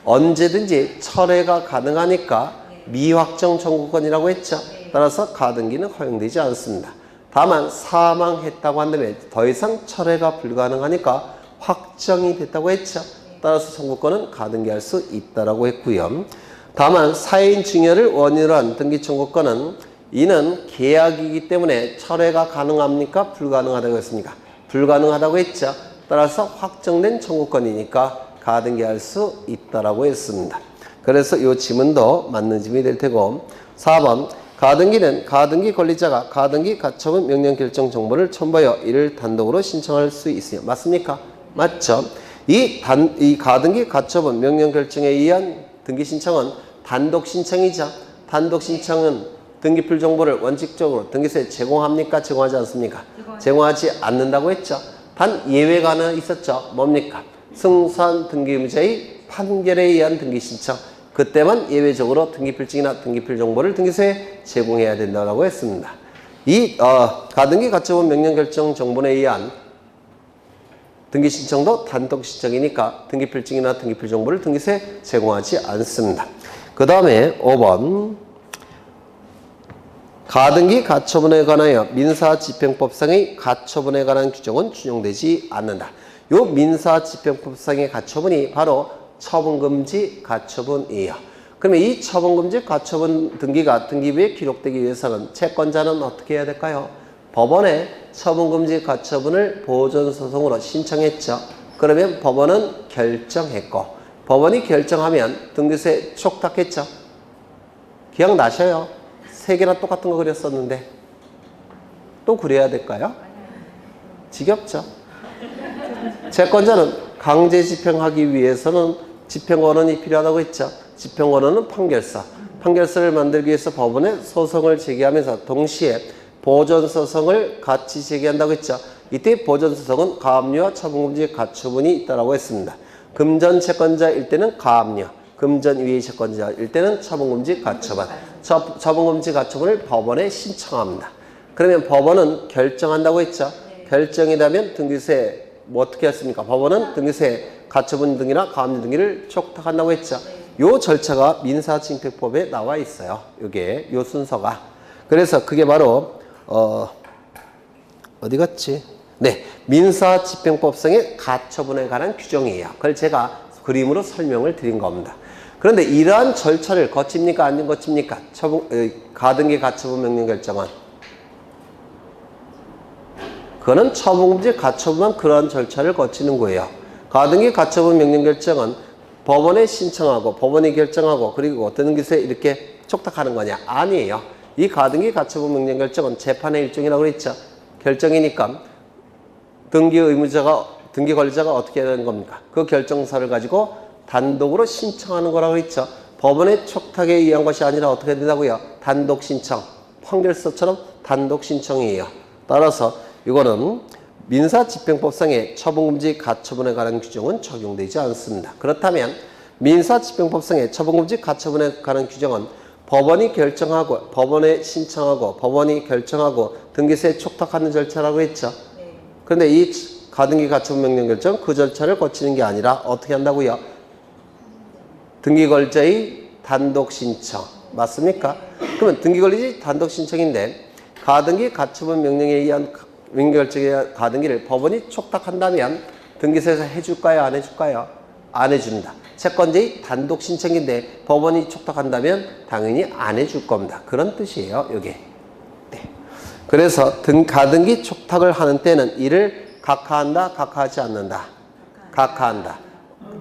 언제든지 철회가 가능하니까 미확정 청구권이라고 했죠. 따라서 가등기는 허용되지 않습니다. 다만 사망했다고 한다면 더 이상 철회가 불가능하니까 확정이 됐다고 했죠. 따라서 청구권은 가등기할 수 있다라고 했고요. 다만 사인 증여를 원인으로 한 등기 청구권은 이는 계약이기 때문에 철회가 가능합니까? 불가능하다고 했습니까? 불가능하다고 했죠. 따라서 확정된 청구권이니까 가등기할 수 있다라고 했습니다. 그래서 이 지문도 맞는 지문이 될 테고, 4번, 가등기는 가등기 권리자가 가등기 가처분 명령 결정 정보를 첨부하여 이를 단독으로 신청할 수 있으며, 맞습니까? 맞죠? 이 가등기 가처분 명령 결정에 의한 등기 신청은 단독 신청이죠. 단독 신청은 등기필 정보를 원칙적으로 등기소에 제공합니까? 제공하지 않습니까? 제공하지 않는다고 했죠. 단 예외가 하나 있었죠. 뭡니까? 승소한 등기의무자의 판결에 의한 등기 신청. 그때만 예외적으로 등기필증이나 등기필 정보를 등기소에 제공해야 된다고 했습니다. 이 가등기 가처분 명령 결정 정보에 의한 등기 신청도 단독 신청이니까 등기필증이나 등기필 정보를 등기소에 제공하지 않습니다. 그 다음에 5번, 가등기 가처분에 관하여 민사집행법상의 가처분에 관한 규정은 준용되지 않는다. 요 민사집행법상의 가처분이 바로 처분금지 가처분이에요. 그러면 이 처분금지 가처분 등기가 등기부에 기록되기 위해서는 채권자는 어떻게 해야 될까요? 법원에 처분금지 가처분을 보존소송으로 신청했죠. 그러면 법원은 결정했고, 법원이 결정하면 등기소에 촉탁했죠. 기억나셔요? 세 개나 똑같은 거 그렸었는데 또 그려야 될까요? 지겹죠? 채권자는 강제 집행하기 위해서는 집행원원이 필요하다고 했죠. 집행원원은 판결서. 판결서를 만들기 위해서 법원에 소송을 제기하면서 동시에 보존소송을 같이 제기한다고 했죠. 이때 보존소송은 가압류와 처분금지 가처분이 있다고 했습니다. 금전 채권자일 때는 가압류, 금전 위의 채권자일 때는 처분금지 가처분. 처분금지 가처분을 법원에 신청합니다. 그러면 법원은 결정한다고 했죠. 결정이 되면 등기소에 뭐 어떻게 했습니까? 법원은 등기소에 가처분 등기나 가압류 등기를 촉탁한다고 했죠. 요 절차가 민사집행법에 나와 있어요. 요게 요 순서가. 그래서 그게 바로 어디 갔지? 네, 민사집행법상의 가처분에 관한 규정이에요. 그걸 제가 그림으로 설명을 드린 겁니다. 그런데 이러한 절차를 거칩니까? 안 거칩니까? 가등기 가처분 명령 결정은. 그거는 처분금지 가처분만 그러한 절차를 거치는 거예요. 가등기 가처분 명령 결정은 법원에 신청하고 법원이 결정하고 그리고 등기소에 이렇게 촉탁하는 거냐? 아니에요. 이 가등기 가처분 명령 결정은 재판의 일종이라고 그랬죠. 결정이니까 등기 권리자가 어떻게 해야 되는 겁니까? 그 결정서를 가지고 단독으로 신청하는 거라고 그랬죠. 법원의 촉탁에 의한 것이 아니라 어떻게 된다고요? 단독 신청. 판결서처럼 단독 신청이에요. 따라서 이거는 민사집행법상의 처분금지 가처분에 관한 규정은 적용되지 않습니다. 그렇다면 민사집행법상의 처분금지 가처분에 관한 규정은 법원이 결정하고 법원에 신청하고 법원이 결정하고 등기소에 촉탁하는 절차라고 했죠. 그런데 이 가등기 가처분 명령 결정 그 절차를 거치는 게 아니라 어떻게 한다고요? 등기 권리자의 단독 신청. 맞습니까? 그러면 등기 권리자의 단독 신청인데 가등기 가처분 명령에 의한 명결정의 가등기를 법원이 촉탁한다면 등기소에서 해줄까요? 안 해줄까요? 안 해줍니다. 채권자의 단독 신청인데 법원이 촉탁한다면 당연히 안 해줄 겁니다. 그런 뜻이에요. 이게. 네. 그래서 가등기 촉탁을 하는 때는 이를 각하한다, 각하하지 않는다. 각하한다.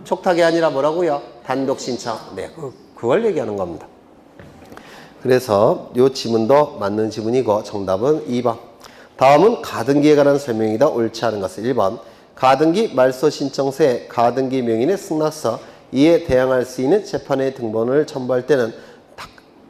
촉탁이 아니라 뭐라고요? 단독 신청. 네, 그걸 얘기하는 겁니다. 그래서 이 지문도 맞는 지문이고 정답은 2번. 다음은 가등기에 관한 설명이다. 옳지 않은 것은 1번. 가등기 말소 신청서에 가등기 명인의 승낙서 이에 대항할 수 있는 재판의 등본을 첨부할 때는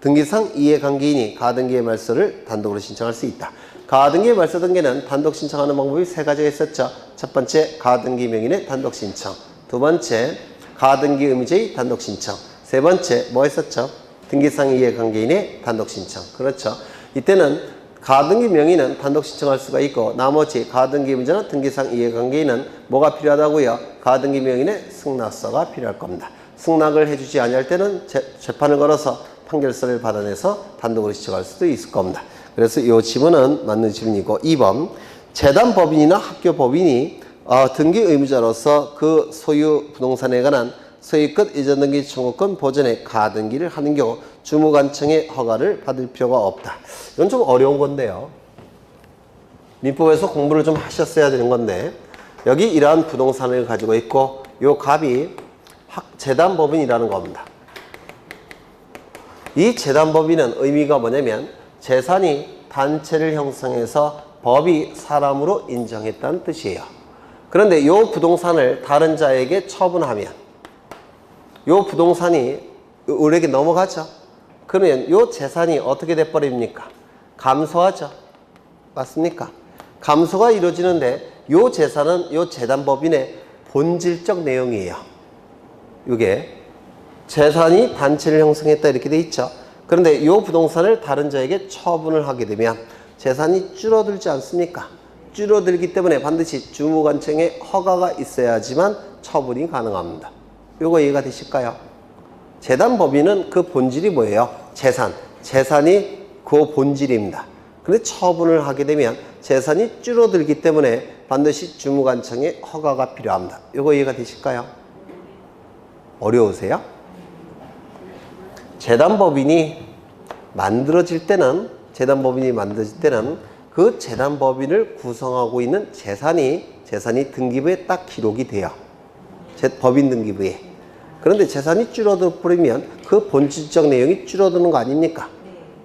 등기상 이해관계인이 가등기의 말소를 단독으로 신청할 수 있다. 가등기 말소 등기는 단독 신청하는 방법이 세 가지가 있었죠. 첫 번째, 가등기 명인의 단독 신청. 두 번째, 가등기 의무자의 단독 신청. 세 번째, 뭐 했었죠? 등기상 이해관계인의 단독 신청. 그렇죠. 이때는 가등기 명의는 단독 신청할 수가 있고 나머지 가등기 의무자나 등기상 이해관계인은 뭐가 필요하다고요? 가등기 명의의 승낙서가 필요할 겁니다. 승낙을 해주지 아니할 때는 재판을 걸어서 판결서를 받아내서 단독으로 신청할 수도 있을 겁니다. 그래서 이 지문은 맞는 지문이고 2번 재단법인이나 학교법인이 등기 의무자로서 그 소유 부동산에 관한 소유권 이전 등기 청구권 보전의 가등기를 하는 경우 주무관청의 허가를 받을 필요가 없다. 이건 좀 어려운 건데요. 민법에서 공부를 좀 하셨어야 되는 건데 여기 이러한 부동산을 가지고 있고 요 갑이 재단법인이라는 겁니다. 이 재단법인은 의미가 뭐냐면 재산이 단체를 형성해서 법이 사람으로 인정했다는 뜻이에요. 그런데 이 부동산을 다른 자에게 처분하면 이 부동산이 을에게 넘어가죠. 그러면 이 재산이 어떻게 돼버립니까? 감소하죠. 맞습니까? 감소가 이루어지는데 이 재산은 이 재단법인의 본질적 내용이에요. 이게 재산이 단체를 형성했다 이렇게 돼 있죠. 그런데 이 부동산을 다른 자에게 처분을 하게 되면 재산이 줄어들지 않습니까? 줄어들기 때문에 반드시 주무관청의 허가가 있어야지만 처분이 가능합니다. 이거 이해가 되실까요? 재단법인은 그 본질이 뭐예요? 재산이 그 본질입니다. 그런데 처분을 하게 되면 재산이 줄어들기 때문에 반드시 주무관청의 허가가 필요합니다. 이거 이해가 되실까요? 어려우세요? 재단법인이 만들어질 때는 그 재단법인을 구성하고 있는 재산이 등기부에 딱 기록이 돼요. 법인 등기부에. 그런데 재산이 줄어들어 버리면 그 본질적 내용이 줄어드는 거 아닙니까?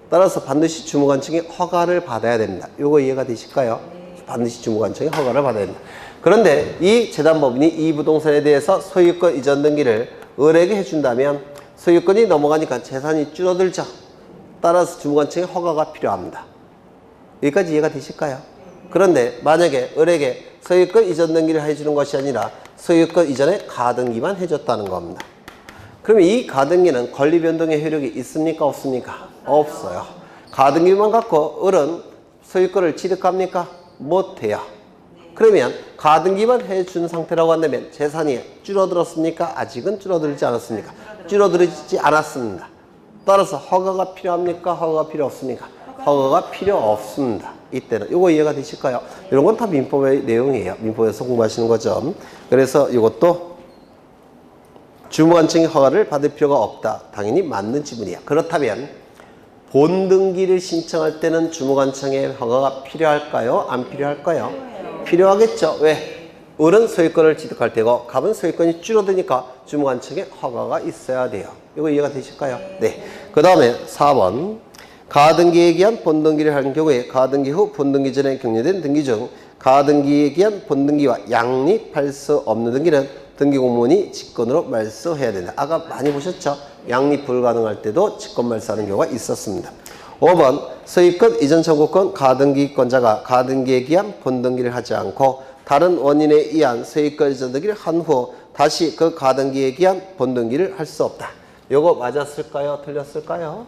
따라서 반드시 주무관청의 허가를 받아야 됩니다. 이거 이해가 되실까요? 반드시 주무관청의 허가를 받아야 됩니다. 그런데 이 재단법인이 이 부동산에 대해서 소유권 이전 등기를 을에게 해준다면 소유권이 넘어가니까 재산이 줄어들죠. 따라서 주무관청의 허가가 필요합니다. 여기까지 이해가 되실까요? 그런데 만약에 을에게 소유권 이전 등기를 해주는 것이 아니라 소유권 이전에 가등기만 해줬다는 겁니다. 그러면 이 가등기는 권리 변동의 효력이 있습니까? 없습니까? 없어요. 가등기만 갖고 을은 소유권을 취득합니까? 못해요. 그러면 가등기만 해준 상태라고 한다면 재산이 줄어들었습니까? 아직은 줄어들지 않았습니까? 줄어들지 않았습니다. 따라서 허가가 필요합니까? 허가가 필요 없습니까? 허가가 필요 없습니다. 이때는 이거 이해가 되실까요? 이런 건 다 민법의 내용이에요. 민법에서 공부하시는 거죠. 그래서 이것도 주무관청의 허가를 받을 필요가 없다. 당연히 맞는 지문이야. 그렇다면 본등기를 신청할 때는 주무관청의 허가가 필요할까요? 안 필요할까요? 필요하겠죠. 왜? 을은 소유권을 취득할 때고 갑은 소유권이 줄어드니까 주무관청의 허가가 있어야 돼요. 이거 이해가 되실까요? 네. 그 다음에 4번 가등기에 기한 본등기를 하는 경우에 가등기 후 본등기 전에 격려된 등기 중 가등기에 기한 본등기와 양립할 수 없는 등기는 등기공무원이 직권으로 말소해야 된다. 아까 많이 보셨죠? 양립 불가능할 때도 직권 말소하는 경우가 있었습니다. 5번 소유권 이전 청구권 가등기권자가 가등기에 기한 본등기를 하지 않고 다른 원인에 의한 소유권 이전 등기를 한 후 다시 그 가등기에 기한 본등기를 할 수 없다. 이거 맞았을까요? 틀렸을까요?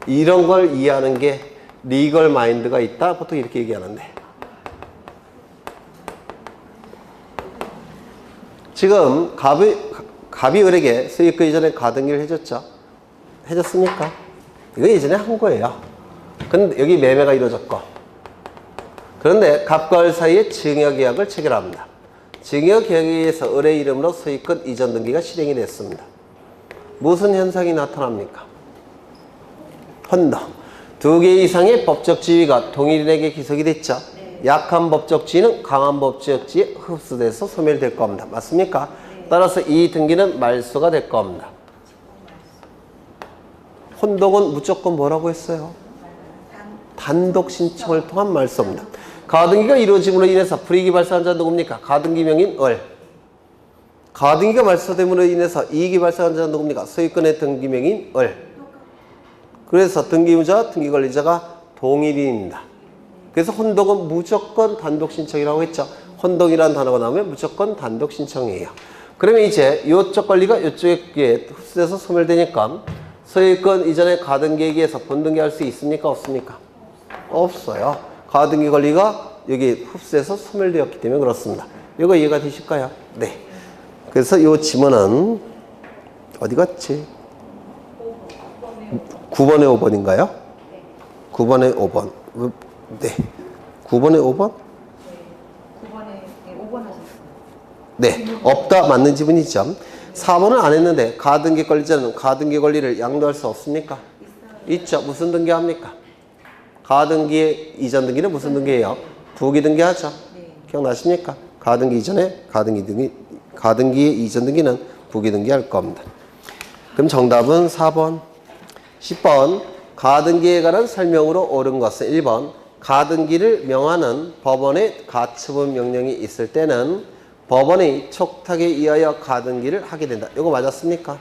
이런 걸 이해하는 게 리걸 마인드가 있다. 보통 이렇게 얘기하는데. 지금 갑이 을에게 소유권 이전에 가등기를 해줬죠. 해줬습니까? 이거 예전에 한 거예요. 근데 여기 매매가 이루어졌고. 그런데 갑과 을 사이에 증여계약을 체결합니다. 증여계약에 의해서 을의 이름으로 소유권 이전 등기가 실행이 됐습니다. 무슨 현상이 나타납니까? 혼동. 두 개 이상의 법적 지위가 동일인에게 기속이 됐죠. 약한 법적 지위는 강한 법적 지위에 흡수돼서 소멸될 겁니다. 맞습니까? 따라서 이 등기는 말소가 될 겁니다. 혼동은 무조건 뭐라고 했어요? 단독 신청을 통한 말소입니다. 가등기가 이루어짐으로 인해서 불이익이 발생한 자는 누굽니까? 가등기 명인 을. 가등기가 말소됨으로 인해서 이익이 발생한 자는 누굽니까? 소유권의 등기 명인 을. 그래서 등기의무자와 등기권리자가 동일인입니다. 그래서 혼동은 무조건 단독 신청이라고 했죠. 혼동이라는 단어가 나오면 무조건 단독 신청이에요. 그러면 이제 이쪽 권리가 이쪽에 흡수돼서 소멸되니까 소유권 이전에 가등기에 본등기할 수 있습니까? 없습니까? 없어요. 가등기 권리가 여기 흡수돼서 소멸되었기 때문에 그렇습니다. 이거 이해가 되실까요? 네. 그래서 이 지문은 어디 갔지? 9번에 5번인가요? 9번에 5번. 네. 9번에 5번? 9번에 5번 하셨어요. 네. 없다 맞는 지문이죠. 4번은 안 했는데 가등기 권리자는 가등기 권리를 양도할 수 없습니까? 있죠. 무슨 등기합니까? 가등기 이전 등기는 무슨 등기예요? 부기 등기하죠. 기억나십니까? 가등기 이전에 가등기 이전 등기는 부기 등기할 겁니다. 그럼 정답은 4번. 10번 가등기에 관한 설명으로 옳은 것은 1번 가등기를 명하는 법원의 가처분 명령이 있을 때는 법원의 촉탁에 의하여 가등기를 하게 된다. 이거 맞았습니까?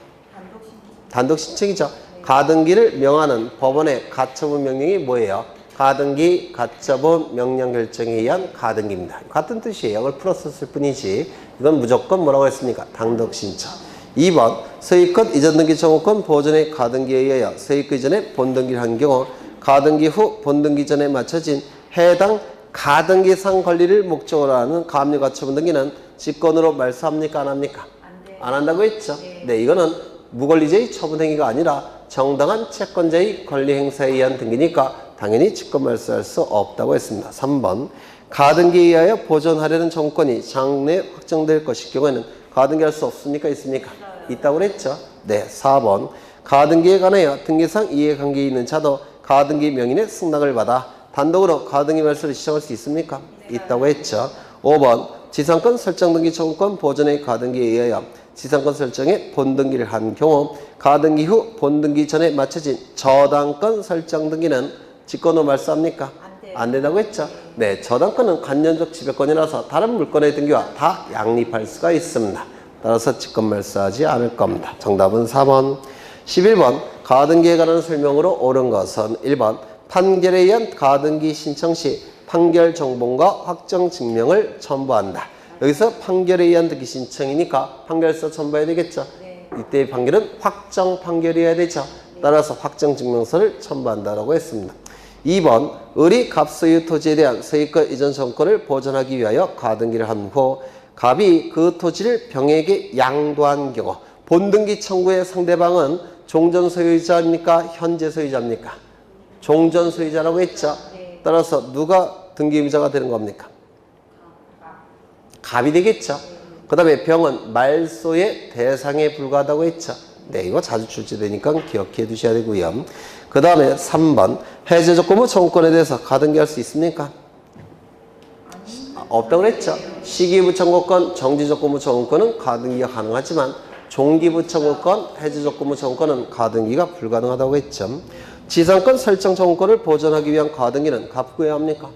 단독 신청이죠. 가등기를 명하는 법원의 가처분 명령이 뭐예요? 가등기 가처분 명령 결정에 의한 가등기입니다. 같은 뜻이에요. 이걸 풀었을 뿐이지 이건 무조건 뭐라고 했습니까? 단독 신청. 2번 소유권 이전 등기 청구권 보존의 가등기에 의하여 소유권 이전에 본등기를 한 경우 가등기 후 본등기 전에 맞춰진 해당 가등기상 권리를 목적으로 하는 가압류 가처분 등기는 직권으로 말소합니까? 안 합니까? 안 한다고 했죠. 네, 이거는 무권리자의 처분 행위가 아니라 정당한 채권자의 권리 행사에 의한 등기니까 당연히 직권 말소할 수 없다고 했습니다. 3번 가등기에 의하여 보존하려는 청구권이 장래 확정될 것일 경우에는 가등기할 수 없습니까? 있습니까? 있다고 그랬죠. 네, 4번 가등기에 관하여 등기상 이해관계에 있는 자도 가등기 명인의 승낙을 받아 단독으로 가등기 말소를 시청할 수 있습니까? 있다고 했죠. 5번 지상권 설정 등기 청구권 보존의 가등기에 의하여 지상권 설정에 본등기를 한 경우 가등기 후 본등기 전에 맞춰진 저당권 설정 등기는 직권으로 말소합니까? 안 된다고 했죠. 네, 저당권은 관련적 지배권이라서 다른 물건의 등기와 다 양립할 수가 있습니다. 따라서 직권 말소하지 않을 겁니다. 정답은 4번. 11번 가등기에 관한 설명으로 옳은 것은 1번 판결에 의한 가등기 신청 시 판결 정본과 확정 증명을 첨부한다. 여기서 판결에 의한 등기 신청이니까 판결서 첨부해야 되겠죠. 이때의 판결은 확정 판결이어야 되죠. 따라서 확정 증명서를 첨부한다라고 했습니다. 2번 을이 갑소유 토지에 대한 소유권 이전 청구권을 보존하기 위하여 가등기를 한 후 갑이 그 토지를 병에게 양도한 경우 본등기 청구의 상대방은 종전 소유자입니까? 현재 소유자입니까? 종전 소유자라고 했죠. 따라서 누가 등기 의무자가 되는 겁니까? 갑이 되겠죠. 그 다음에 병은 말소의 대상에 불과하다고 했죠. 네, 이거 자주 출제되니까 기억해 두셔야 되고요. 그 다음에 3번 해제 조건 후 청구권에 대해서 가등기할 수 있습니까? 없다고 그랬죠. 시기부 청구권, 정지 조건 후 청구권은 가등기가 가능하지만 종기부 청구권, 해제 조건 후 청구권은 가등기가 불가능하다고 했죠. 지상권 설정 청구권을 보존하기 위한 가등기는 갑구해야 합니까?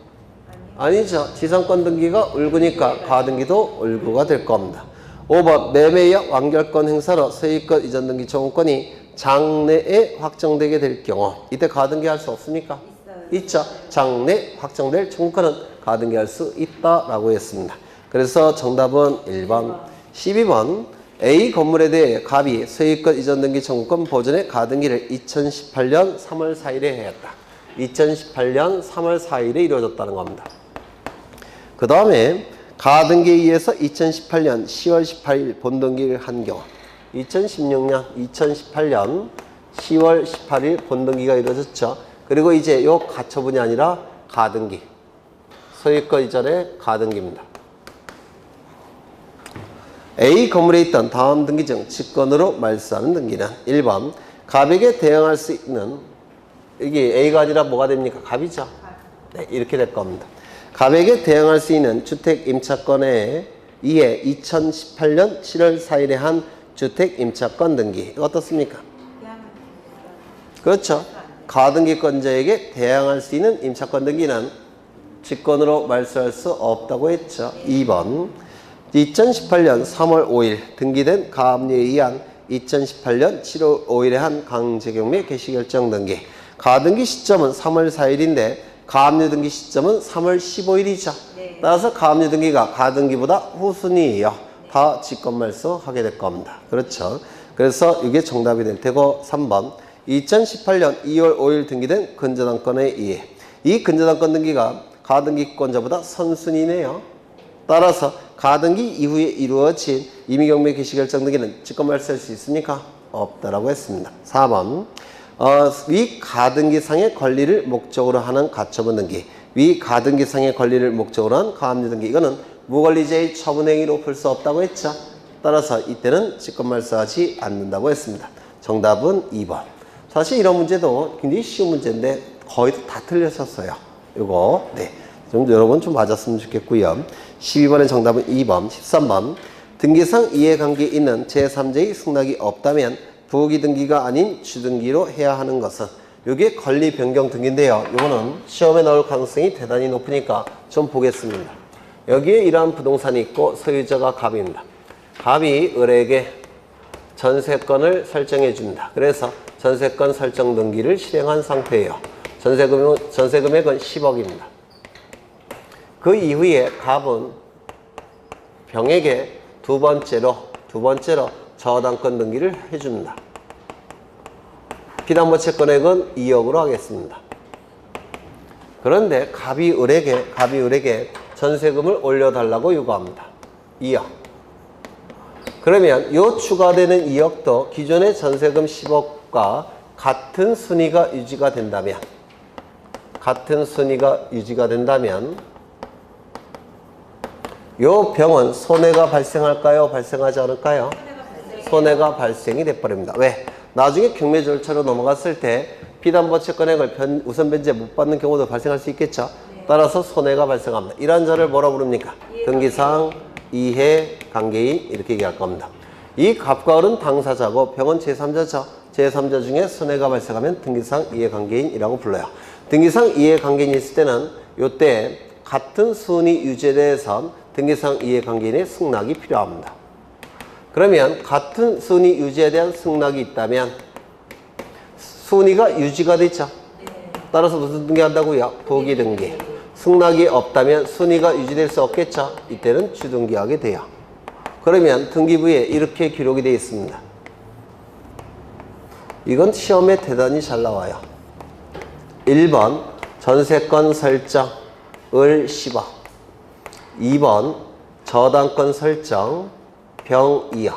아니죠. 지상권 등기가 을구니까 가등기도 을구가 될 겁니다. 5번 매매의 완결권 행사로 소유권 이전 등기 청구권이 장래에 확정되게 될 경우 이때 가등기 할 수 없습니까? 있죠. 장래 확정될 청구권은 가등기 할 수 있다라고 했습니다. 그래서 정답은 1번. 12번 A 건물에 대해 갑이 소유권 이전 등기 청구권 보존의 가등기를 2018년 3월 4일에 했다. 2018년 3월 4일에 이루어졌다는 겁니다. 그 다음에 가등기에 의해서 2018년 10월 18일 본등기를 한 경우 2016년 2018년 10월 18일 본등기가 이루어졌죠. 그리고 이제 요 가처분이 아니라 가등기 소유권 이전의 가등기입니다. A 건물에 있던 다음 등기 중 직권으로 말소하는 등기는 1번 갑에게 대항할 수 있는 이게 A가 아니라 뭐가 됩니까? 갑이죠. 네, 이렇게 될 겁니다. 갑에게 대항할 수 있는 주택 임차권에 의해 2018년 7월 4일에 한 주택 임차권 등기 어떻습니까? 그렇죠. 가등기권자에게 대항할 수 있는 임차권 등기는 직권으로 말소할 수 없다고 했죠. 2번 2018년 3월 5일 등기된 가압류에 의한 2018년 7월 5일에 한 강제경매 개시결정 등기 가등기 시점은 3월 4일인데 가압류 등기 시점은 3월 15일이죠. 네. 따라서 가압류 등기가 가등기보다 후순위예요. 다 직권말소 하게 될 겁니다. 그렇죠. 그래서 이게 정답이 될 테고 3번 2018년 2월 5일 등기된 근저당권에 의해 이 근저당권 등기가 가등기권자보다 선순위네요. 따라서 가등기 이후에 이루어진 임의경매 개시결정 등기는 직권말소할 수 있습니까? 없다라고 했습니다. 4번 위 가등기상의 권리를 목적으로 하는 가처분 등기 위 가등기상의 권리를 목적으로 한 가압류 등기 이거는 무권리자의 처분행위로 볼 수 없다고 했죠. 따라서 이때는 직권말소하지 않는다고 했습니다. 정답은 2번. 사실 이런 문제도 굉장히 쉬운 문제인데 거의 다 틀렸었어요. 이거 네, 좀 여러분 좀 맞았으면 좋겠고요. 12번의 정답은 2번. 13번 등기상 이해관계 있는 제3자의 승낙이 없다면 부기 등기가 아닌 주등기로 해야 하는 것은 이게 권리 변경 등기인데요. 이거는 시험에 나올 가능성이 대단히 높으니까 좀 보겠습니다. 여기에 이러한 부동산이 있고 소유자가 갑입니다. 갑이 을에게 전세권을 설정해 준다. 그래서 전세권 설정 등기를 실행한 상태예요. 전세 금액은 10억입니다. 그 이후에 갑은 병에게 두 번째로 저당권 등기를 해줍니다. 피담보 채권액은 2억으로 하겠습니다. 그런데 갑이 을에게 전세금을 올려달라고 요구합니다. 2억. 그러면 요 추가되는 2억도 기존의 전세금 10억과 같은 순위가 유지가 된다면 요 병은 손해가 발생할까요? 발생하지 않을까요? 손해가 발생이 돼버립니다. 왜? 나중에 경매 절차로 넘어갔을 때 피담보 채권액을 우선 변제 못 받는 경우도 발생할 수 있겠죠. 따라서 손해가 발생합니다. 이러한 자를 뭐라 부릅니까? 등기상 이해관계인 이렇게 얘기할 겁니다. 이 갑과 을은 당사자고 병은 제3자죠. 제3자 중에 손해가 발생하면 등기상 이해관계인이라고 불러요. 등기상 이해관계인이 있을 때는 이때 같은 순위 유지에 대해서 등기상 이해관계인의 승낙이 필요합니다. 그러면 같은 순위 유지에 대한 승낙이 있다면 순위가 유지가 되죠. 따라서 무슨 등기 한다고요? 부기 등기. 승낙이 없다면 순위가 유지될 수 없겠죠. 이때는 주등기하게 돼요. 그러면 등기부에 이렇게 기록이 되어 있습니다. 이건 시험에 대단히 잘 나와요. 1번 전세권 설정 을 10억 2번 저당권 설정 병 2억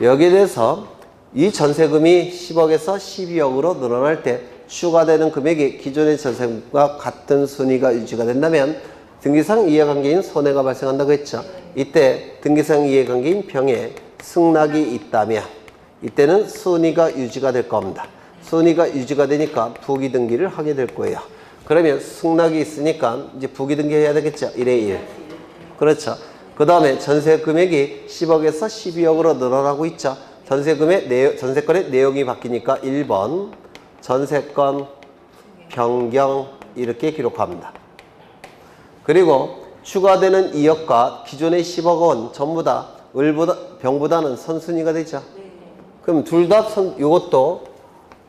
여기에 대해서 이 전세금이 10억에서 12억으로 늘어날 때 추가되는 금액이 기존의 전세금과 같은 순위가 유지가 된다면 등기상 이해관계인 손해가 발생한다고 했죠. 이때 등기상 이해관계인 병에 승낙이 있다면 이때는 순위가 유지가 될 겁니다. 순위가 유지가 되니까 부기 등기를 하게 될 거예요. 그러면 승낙이 있으니까 이제 부기 등기 해야 되겠죠. 1에 1. 그렇죠. 그 다음에 전세 금액이 10억에서 12억으로 늘어나고 있죠. 전세권의 내용이 바뀌니까 1번 전세권 변경 이렇게 기록합니다. 그리고 추가되는 2억과 기존의 10억은 전부 다 병보다는 선순위가 되죠. 그럼 둘 다 요것도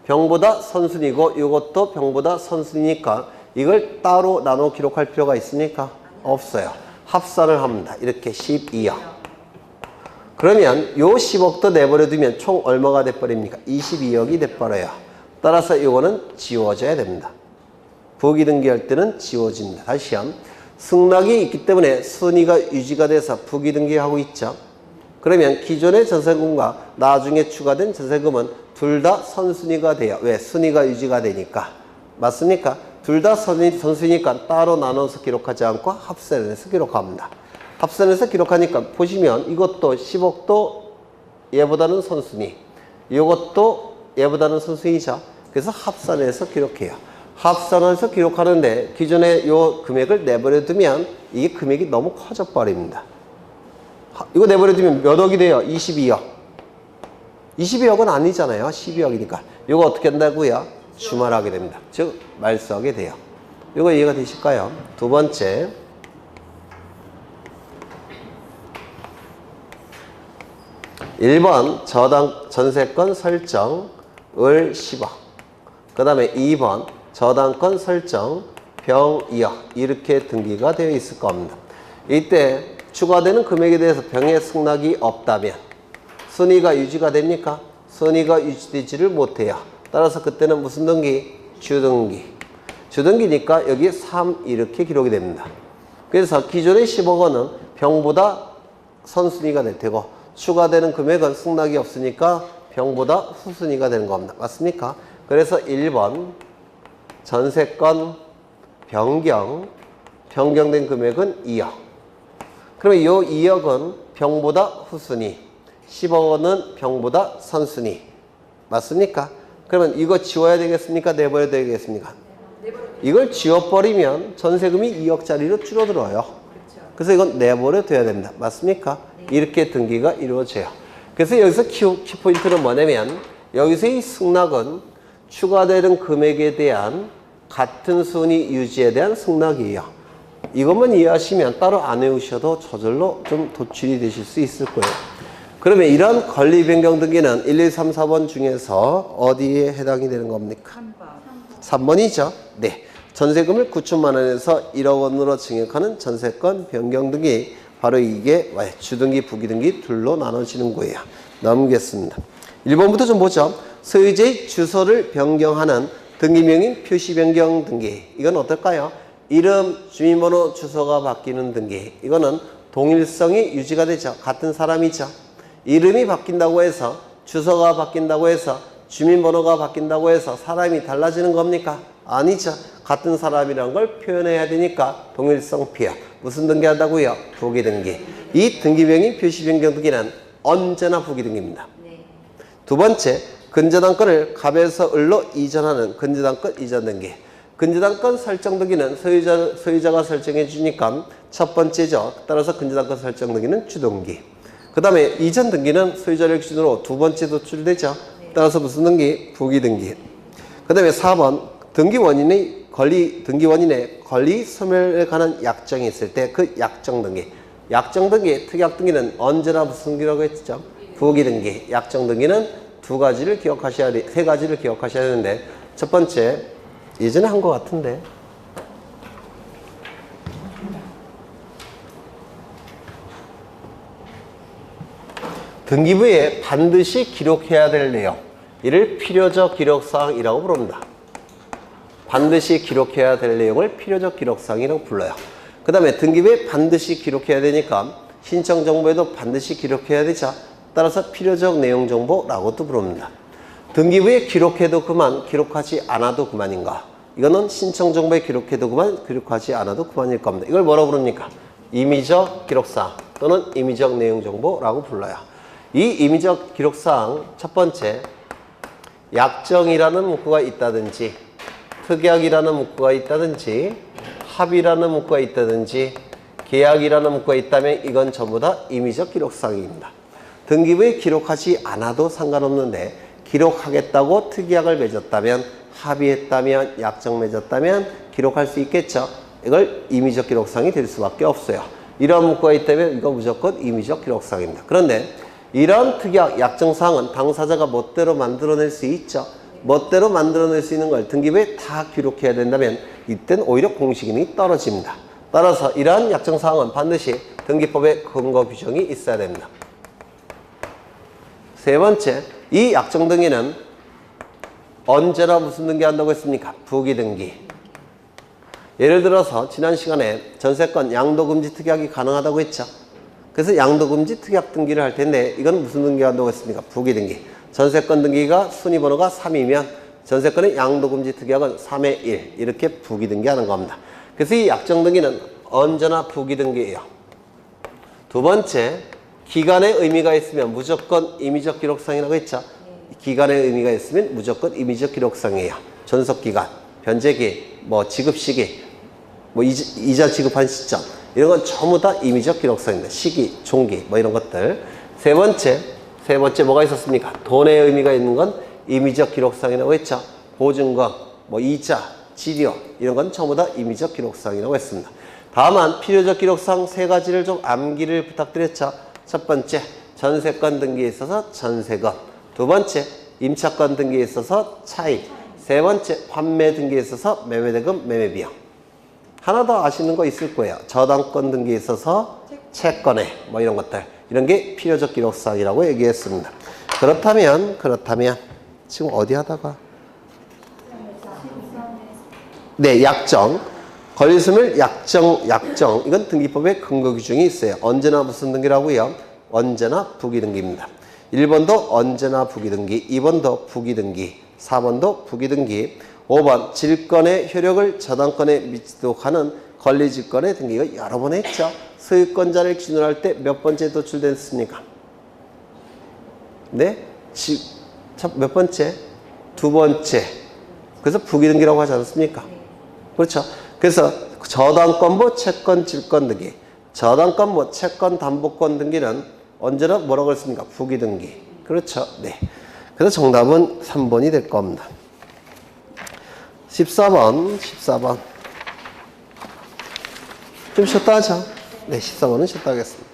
병보다 선순위고 이것도 병보다 선순위니까 이걸 따로 나눠 기록할 필요가 있습니까? 없어요. 합산을 합니다. 이렇게 12억. 그러면 요 10억도 내버려 두면 총 얼마가 돼버립니까? 22억이 돼버려요. 따라서 이거는 지워져야 됩니다. 부기 등기할 때는 지워집니다. 다시요. 승낙이 있기 때문에 순위가 유지가 돼서 부기 등기하고 있죠. 그러면 기존의 전세금과 나중에 추가된 전세금은 둘 다 선순위가 돼요. 왜? 순위가 유지가 되니까. 맞습니까? 둘 다 선순위니까 따로 나눠서 기록하지 않고 합산해서 기록합니다. 합산해서 기록하니까 보시면 이것도 10억도 얘보다는 선순위, 이것도 얘보다는 선순위죠. 그래서 합산해서 기록해요. 합산해서 기록하는데 기존의 요 금액을 내버려 두면 이 금액이 너무 커져 버립니다. 이거 내버려 두면 몇 억이 돼요? 22억. 22억은 아니잖아요. 12억이니까. 이거 어떻게 한다고요? 주말하게 됩니다. 즉 말소하게 돼요. 이거 이해가 되실까요? 두 번째. 1번 전세권 설정 을 10억 그 다음에 2번 저당권 설정 병이역 이렇게 등기가 되어 있을 겁니다. 이때 추가되는 금액에 대해서 병의 승낙이 없다면 순위가 유지가 됩니까? 순위가 유지되지를 못해요. 따라서 그때는 무슨 등기? 주등기. 주등기니까 여기 3 이렇게 기록이 됩니다. 그래서 기존의 10억 원은 병보다 선순위가 될 테고 추가되는 금액은 승낙이 없으니까 병보다 후순위가 되는 겁니다. 맞습니까? 그래서 1번 전세권 변경된 금액은 2억. 그러면 이 2억은 병보다 후순위, 10억 원은 병보다 선순위. 맞습니까? 그러면 이거 지워야 되겠습니까? 내버려야 되겠습니까? 이걸 지워버리면 전세금이 2억짜리로 줄어들어요. 그래서 이건 내버려둬야 됩니다. 맞습니까? 이렇게 등기가 이루어져요. 그래서 여기서 키포인트는 뭐냐면 여기서 이 승낙은 추가되는 금액에 대한 같은 순위 유지에 대한 승낙이에요. 이것만 이해하시면 따로 안 외우셔도 저절로 좀 도출이 되실 수 있을 거예요. 그러면 이런 권리 변경 등기는 1, 2, 3, 4번 중에서 어디에 해당이 되는 겁니까? 3번이죠. 네. 전세금을 9천만 원에서 1억 원으로 증액하는 전세권 변경 등기. 바로 이게 주등기, 부기등기 둘로 나눠지는 거예요. 넘기겠습니다. 1번부터 좀 보죠. 소유자의 주소를 변경하는 등기명인 표시 변경 등기. 이건 어떨까요? 이름, 주민번호, 주소가 바뀌는 등기. 이거는 동일성이 유지가 되죠. 같은 사람이죠. 이름이 바뀐다고 해서, 주소가 바뀐다고 해서, 주민번호가 바뀐다고 해서 사람이 달라지는 겁니까? 아니죠. 같은 사람이라는 걸 표현해야 되니까 동일성 표현. 무슨 등기 한다고요? 부기등기. 이 등기명인 표시 변경 등기는 언제나 부기등기입니다. 두 번째, 근저당권을 갑에서 을로 이전하는 근저당권 이전 등기. 근저당권 설정 등기는 소유자가 설정해 주니까 첫 번째죠. 따라서 근저당권 설정 등기는 주등기. 그 다음에 이전 등기는 소유자를 기준으로 두 번째 도출되죠. 따라서 무슨 등기? 부기등기. 그 다음에 4번 등기원인의 권리 소멸에 관한 약정이 있을 때 그 약정 등기. 약정 등기, 특약 등기는 언제나 무슨 등기라고 했죠? 부기등기. 약정 등기는 세 가지를 기억하셔야 되는데 첫 번째, 예전에 한 것 같은데 등기부에 반드시 기록해야 될 내용, 이를 필요적 기록사항이라고 부릅니다. 반드시 기록해야 될 내용을 필요적 기록사항이라고 불러요. 그 다음에 등기부에 반드시 기록해야 되니까 신청정보에도 반드시 기록해야 되죠. 따라서 필요적 내용정보라고도 부릅니다. 등기부에 기록해도 그만, 기록하지 않아도 그만인가? 이거는 신청정보에 기록해도 그만, 기록하지 않아도 그만일 겁니다. 이걸 뭐라고 부릅니까? 임의적 기록사항 또는 임의적 내용정보라고 불러요. 이 임의적 기록사항 첫 번째, 약정이라는 문구가 있다든지 특약이라는 문구가 있다든지 합의라는 문구가 있다든지 계약이라는 문구가 있다면 이건 전부 다 임의적 기록사항입니다. 등기부에 기록하지 않아도 상관없는데 기록하겠다고 특약을 맺었다면, 합의했다면, 약정 맺었다면 기록할 수 있겠죠. 이걸 임의적 기록사항이 될 수밖에 없어요. 이런 문구가 있다면 이거 무조건 임의적 기록사항입니다. 그런데 이런 특약, 약정사항은 당사자가 멋대로 만들어낼 수 있죠. 멋대로 만들어낼 수 있는 걸 등기부에 다 기록해야 된다면 이때는 오히려 공식인이 떨어집니다. 따라서 이러한 약정사항은 반드시 등기법에 근거 규정이 있어야 됩니다. 세 번째, 이 약정 등기는 언제나 무슨 등기 한다고 했습니까? 부기등기. 예를 들어서 지난 시간에 전세권 양도금지 특약이 가능하다고 했죠. 그래서 양도금지 특약 등기를 할 텐데 이건 무슨 등기 한다고 했습니까? 부기등기. 전세권 등기가 순위번호가 3이면 전세권의 양도금지 특약은 3의 1 이렇게 부기등기 하는 겁니다. 그래서 이 약정 등기는 언제나 부기등기예요. 두 번째, 기간의 의미가 있으면 무조건 임의적 기록상이라고 했죠. 기간의 의미가 있으면 무조건 임의적 기록상이에요. 존속기간, 변제기, 지급시기, 이자 지급한 시점 이런 건 전부 다 임의적 기록상입니다. 시기, 종기 이런 것들. 세 번째 뭐가 있었습니까? 돈의 의미가 있는 건 임의적 기록상이라고 했죠. 보증금, 이자, 지료 이런 건 전부 다 임의적 기록상이라고 했습니다. 다만 필요적 기록상 세 가지를 좀 암기를 부탁드렸죠. 첫 번째, 전세권 등기에 있어서 전세금. 두 번째, 임차권 등기에 있어서 차익. 세 번째, 환매 등기에 있어서 매매대금, 매매비용. 하나 더 아시는 거 있을 거예요. 저당권 등기에 있어서 채권에 뭐 이런 것들. 이런 게 필요적 기록사항이라고 얘기했습니다. 그렇다면 지금 어디 하다가? 네, 약정. 권리소멸 약정. 이건 등기법에 근거 규정이 있어요. 언제나 무슨 등기라고요? 언제나 부기등기입니다. 1번도 언제나 부기등기, 2번도 부기등기, 4번도 부기등기, 5번 질권의 효력을 저당권에 미치도록 하는 권리질권의 등기가 여러 번 했죠. 소유권자를 기준으로 할 때 몇 번째 도출됐습니까? 네? 몇 번째? 두 번째. 그래서 부기등기라고 하지 않습니까? 그렇죠. 그래서 저당권부, 채권, 질권 등기, 저당권부, 채권, 담보권 등기는 언제나 뭐라고 했습니까? 부기등기. 그렇죠. 네. 그래서 정답은 3번이 될 겁니다. 14번. 좀 쉬었다 하죠. 네, 14번은 쉬었다 하겠습니다.